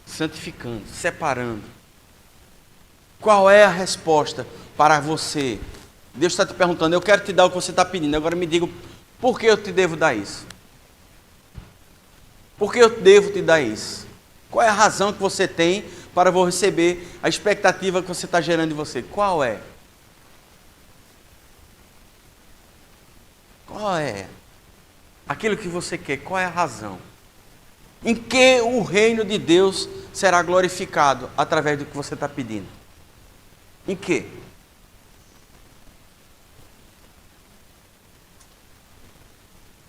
Santificando, separando. Qual é a resposta para você? Deus está te perguntando, eu quero te dar o que você está pedindo. Agora me diga, por que eu te devo dar isso? Por que eu devo te dar isso? Qual é a razão que você tem para eu receber a expectativa que você está gerando em você? Qual é? Qual é? Aquilo que você quer, qual é a razão? Em que o reino de Deus será glorificado através do que você está pedindo? Em quê?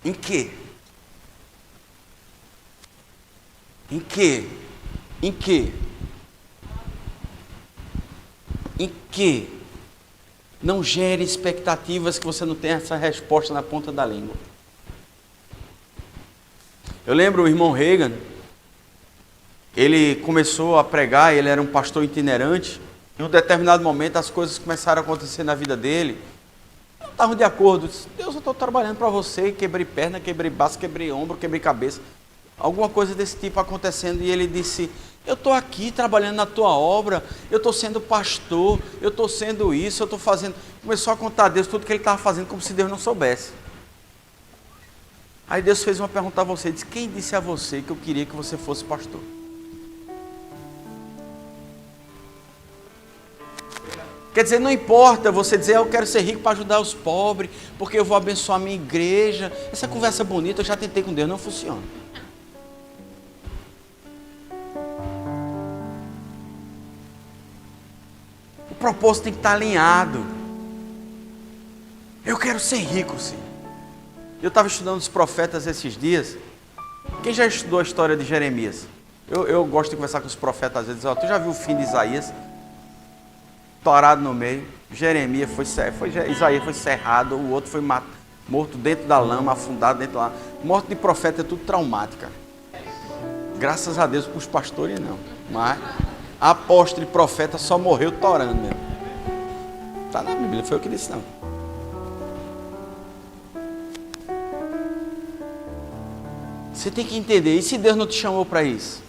Em quê? Em quê? Em quê? Em quê? Não gere expectativas que você não tenha essa resposta na ponta da língua. Eu lembro o irmão Reagan, ele começou a pregar, ele era um pastor itinerante. Em um determinado momento as coisas começaram a acontecer na vida dele. Não estavam de acordo. Disse, Deus, eu estou trabalhando para você, quebrei perna, quebrei braço, quebrei ombro, quebrei cabeça. Alguma coisa desse tipo acontecendo. E ele disse, eu estou aqui trabalhando na tua obra, eu estou sendo pastor, eu estou sendo isso, eu estou fazendo... Começou a contar a Deus tudo que ele estava fazendo, como se Deus não soubesse. Aí Deus fez uma pergunta a você, disse, quem disse a você que eu queria que você fosse pastor? Quer dizer, não importa você dizer, eu quero ser rico para ajudar os pobres, porque eu vou abençoar a minha igreja. Essa conversa bonita, eu já tentei com Deus, não funciona. O propósito tem que estar alinhado. Eu quero ser rico, sim. Eu estava estudando os profetas esses dias. Quem já estudou a história de Jeremias? Eu gosto de conversar com os profetas às vezes. Tu já viu o fim de Isaías? Torado no meio. Jeremias Isaías foi cerrado, o outro foi morto dentro da lama, afundado dentro da lama. Morte de profeta é tudo traumática. Graças a Deus para os pastores não. Mas apóstolo e profeta só morreu torando mesmo. Está na Bíblia, foi eu que disse não. Você tem que entender, e se Deus não te chamou para isso?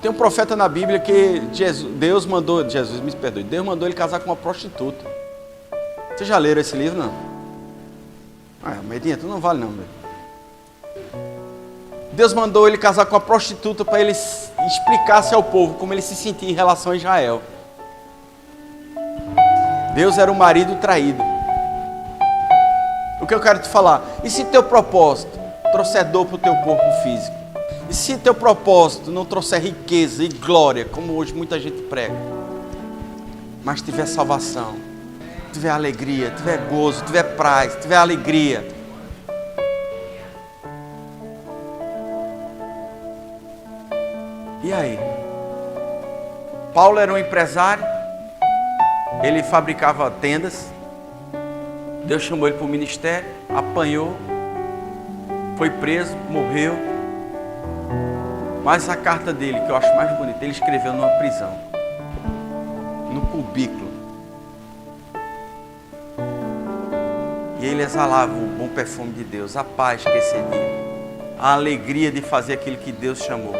Tem um profeta na Bíblia que Deus mandou ele casar com uma prostituta. Vocês já leram esse livro, não? Medinha, tu não vale não, meu. Deus mandou ele casar com uma prostituta para ele explicasse ao povo como ele se sentia em relação a Israel. Deus era um marido traído. O que eu quero te falar, e se teu propósito trouxer dor para o teu corpo físico? E se teu propósito não trouxer riqueza e glória, como hoje muita gente prega, mas tiver salvação, tiver alegria, tiver gozo, tiver paz, tiver alegria, e aí? Paulo era um empresário, ele fabricava tendas, Deus chamou ele para o ministério, apanhou, foi preso, morreu. Mas a carta dele, que eu acho mais bonita, ele escreveu numa prisão, no cubículo. E ele exalava o bom perfume de Deus, a paz que excedia, a alegria de fazer aquilo que Deus chamou.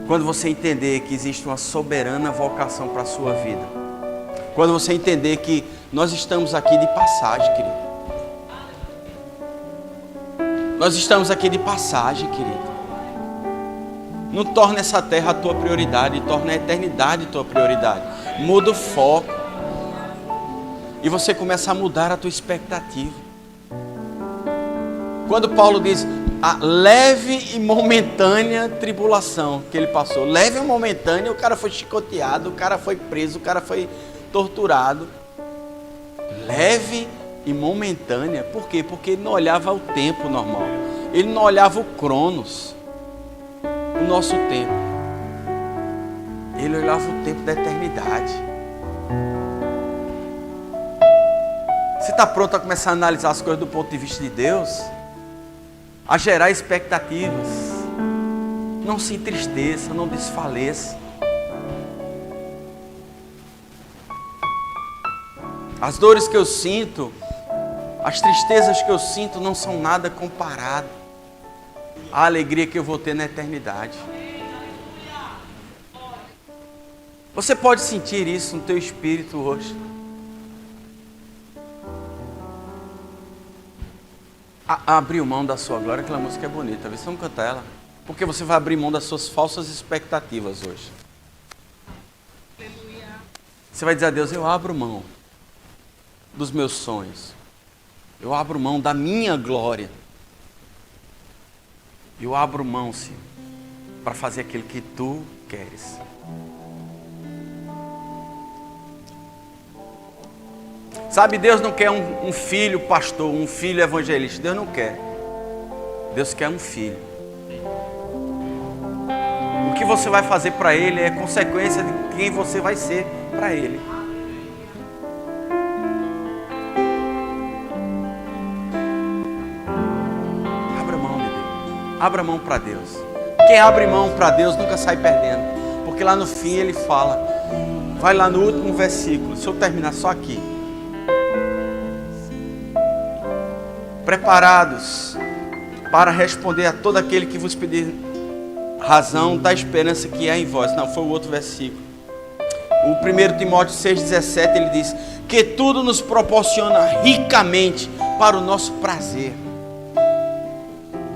Quando você entender que existe uma soberana vocação para a sua vida, quando você entender que nós estamos aqui de passagem, querido. Nós estamos aqui de passagem, querido. Não torna essa terra a tua prioridade, torna a eternidade a tua prioridade. Muda o foco. E você começa a mudar a tua expectativa. Quando Paulo diz a leve e momentânea tribulação que ele passou. Leve e momentânea, o cara foi chicoteado, o cara foi preso, o cara foi torturado. Leve e momentânea. Por quê? Porque ele não olhava o tempo normal. Ele não olhava o cronos, o nosso tempo. Ele olhava o tempo da eternidade. Você está pronto a começar a analisar as coisas do ponto de vista de Deus? A gerar expectativas? Não se entristeça, não desfaleça. As dores que eu sinto, as tristezas que eu sinto não são nada comparado à alegria que eu vou ter na eternidade. Você pode sentir isso no teu espírito hoje. Abriu mão da sua glória, aquela música é bonita, vamos cantar ela. Porque você vai abrir mão das suas falsas expectativas hoje. Você vai dizer a Deus, eu abro mão dos meus sonhos. Eu abro mão da minha glória. Eu abro mão, Senhor, para fazer aquilo que Tu queres. Sabe, Deus não quer um filho pastor, um filho evangelista. Deus não quer. Deus quer um filho. O que você vai fazer para Ele é consequência de quem você vai ser para Ele. Abra mão de Deus. Abra mão para Deus. Quem abre mão para Deus nunca sai perdendo. Porque lá no fim Ele fala. Vai lá no último versículo. Se eu terminar só aqui. Preparados para responder a todo aquele que vos pedir razão da esperança que há em vós. Não, foi o outro versículo. O 1 Timóteo 6,17, ele diz que tudo nos proporciona ricamente para o nosso prazer.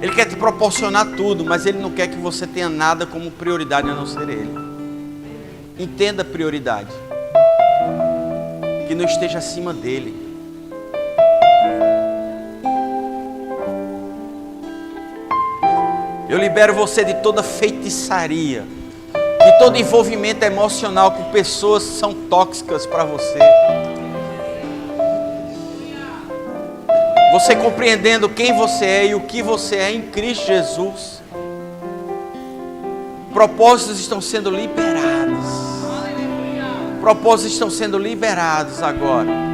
Ele quer te proporcionar tudo, mas Ele não quer que você tenha nada como prioridade a não ser Ele. Entenda a prioridade. Que não esteja acima dEle. Eu libero você de toda feitiçaria, de todo envolvimento emocional com pessoas que são tóxicas para você. Você compreendendo quem você é e o que você é em Cristo Jesus. Propósitos estão sendo liberados. Propósitos estão sendo liberados agora.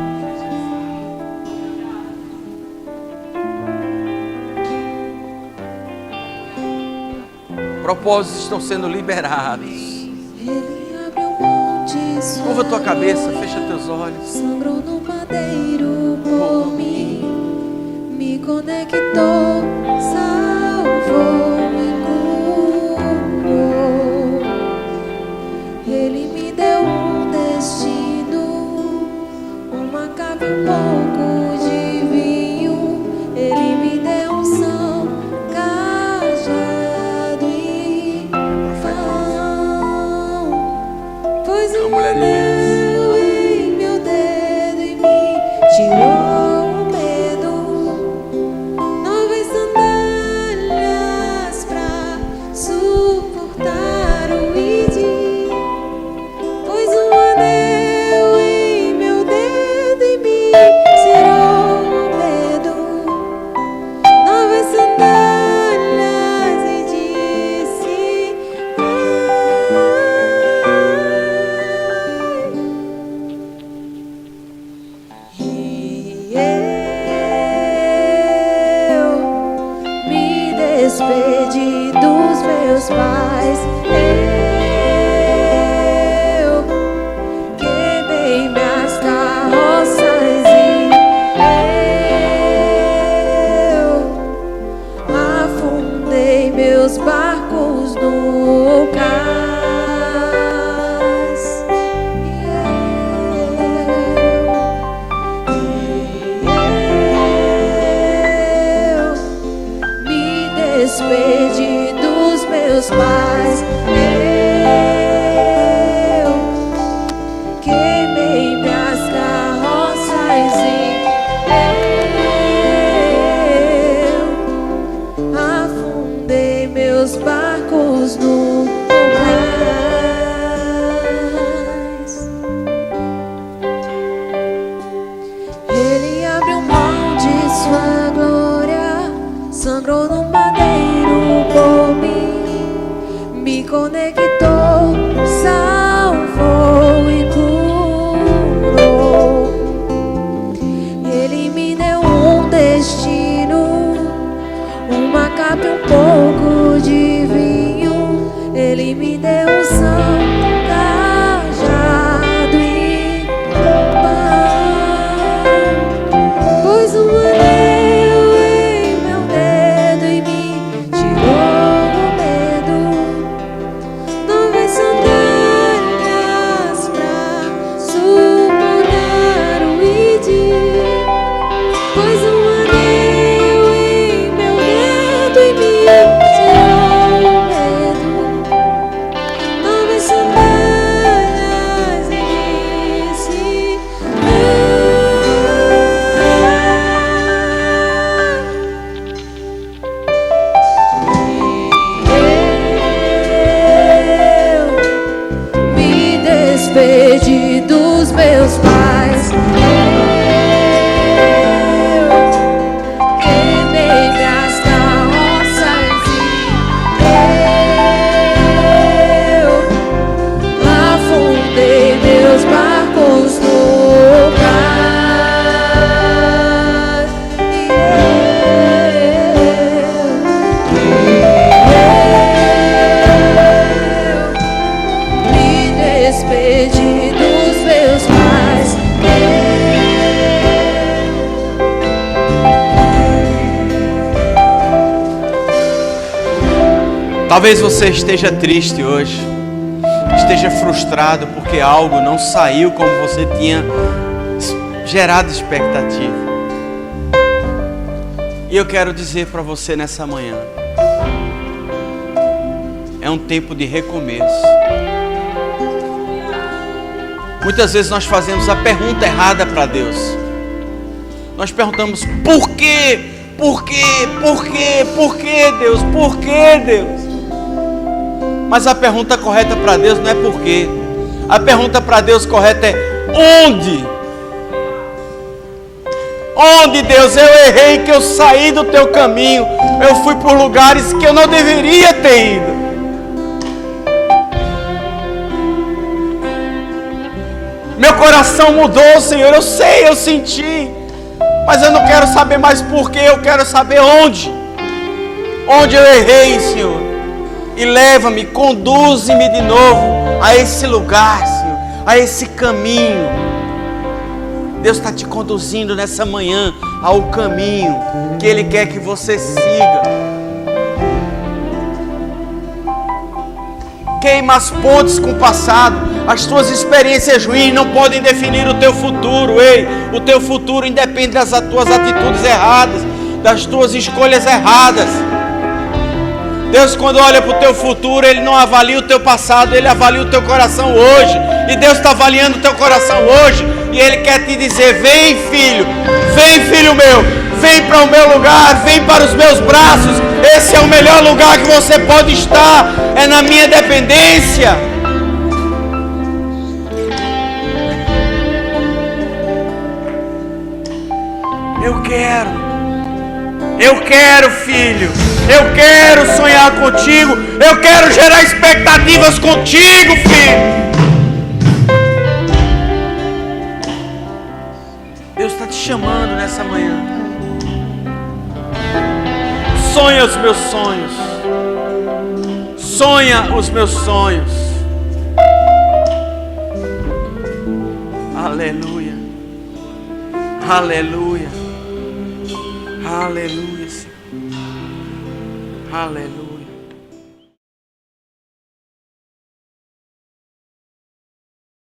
Propósitos estão sendo liberados. Curva tua cabeça, fecha teus olhos. Sangrou no madeiro por mim, me conectou, salvou, me curou. Ele me deu um destino, uma capa e um pouco de vinho. Ele me deu um são, cajado e pão. Pois o mulher de meu dedo em meu dedo e me tirou o dos meus pais. Eu queimei minhas carroças e eu afundei meus barcos no mar. Eu me despedi dos meus pais. Talvez você esteja triste hoje, esteja frustrado porque algo não saiu como você tinha gerado expectativa. E eu quero dizer para você nessa manhã, é um tempo de recomeço. Muitas vezes nós fazemos a pergunta errada para Deus. Nós perguntamos: por quê? Por quê? Por quê? Por quê, Deus? Por quê, Deus? Mas a pergunta correta para Deus não é por quê. A pergunta para Deus correta é onde? Onde, Deus, eu errei, que eu saí do teu caminho, eu fui por lugares que eu não deveria ter ido. Meu coração mudou, Senhor, eu sei, eu senti, mas eu não quero saber mais por quê, eu quero saber onde. Onde eu errei, Senhor. E leva-me, conduze-me de novo a esse lugar, Senhor, a esse caminho. Deus está te conduzindo nessa manhã ao caminho que Ele quer que você siga. Queima as pontes com o passado. As tuas experiências ruins não podem definir o teu futuro. Ei, o teu futuro independe das tuas atitudes erradas, das tuas escolhas erradas. Deus, quando olha para o teu futuro, Ele não avalia o teu passado, Ele avalia o teu coração hoje. E Deus está avaliando o teu coração hoje. E Ele quer te dizer: vem, filho meu, vem para o meu lugar, vem para os meus braços. Esse é o melhor lugar que você pode estar, é na minha dependência. Eu quero, filho. Eu quero sonhar contigo. Eu quero gerar expectativas contigo, filho. Deus está te chamando nessa manhã. Sonha os meus sonhos. Sonha os meus sonhos. Aleluia. Aleluia. Aleluia, Senhor. Aleluia.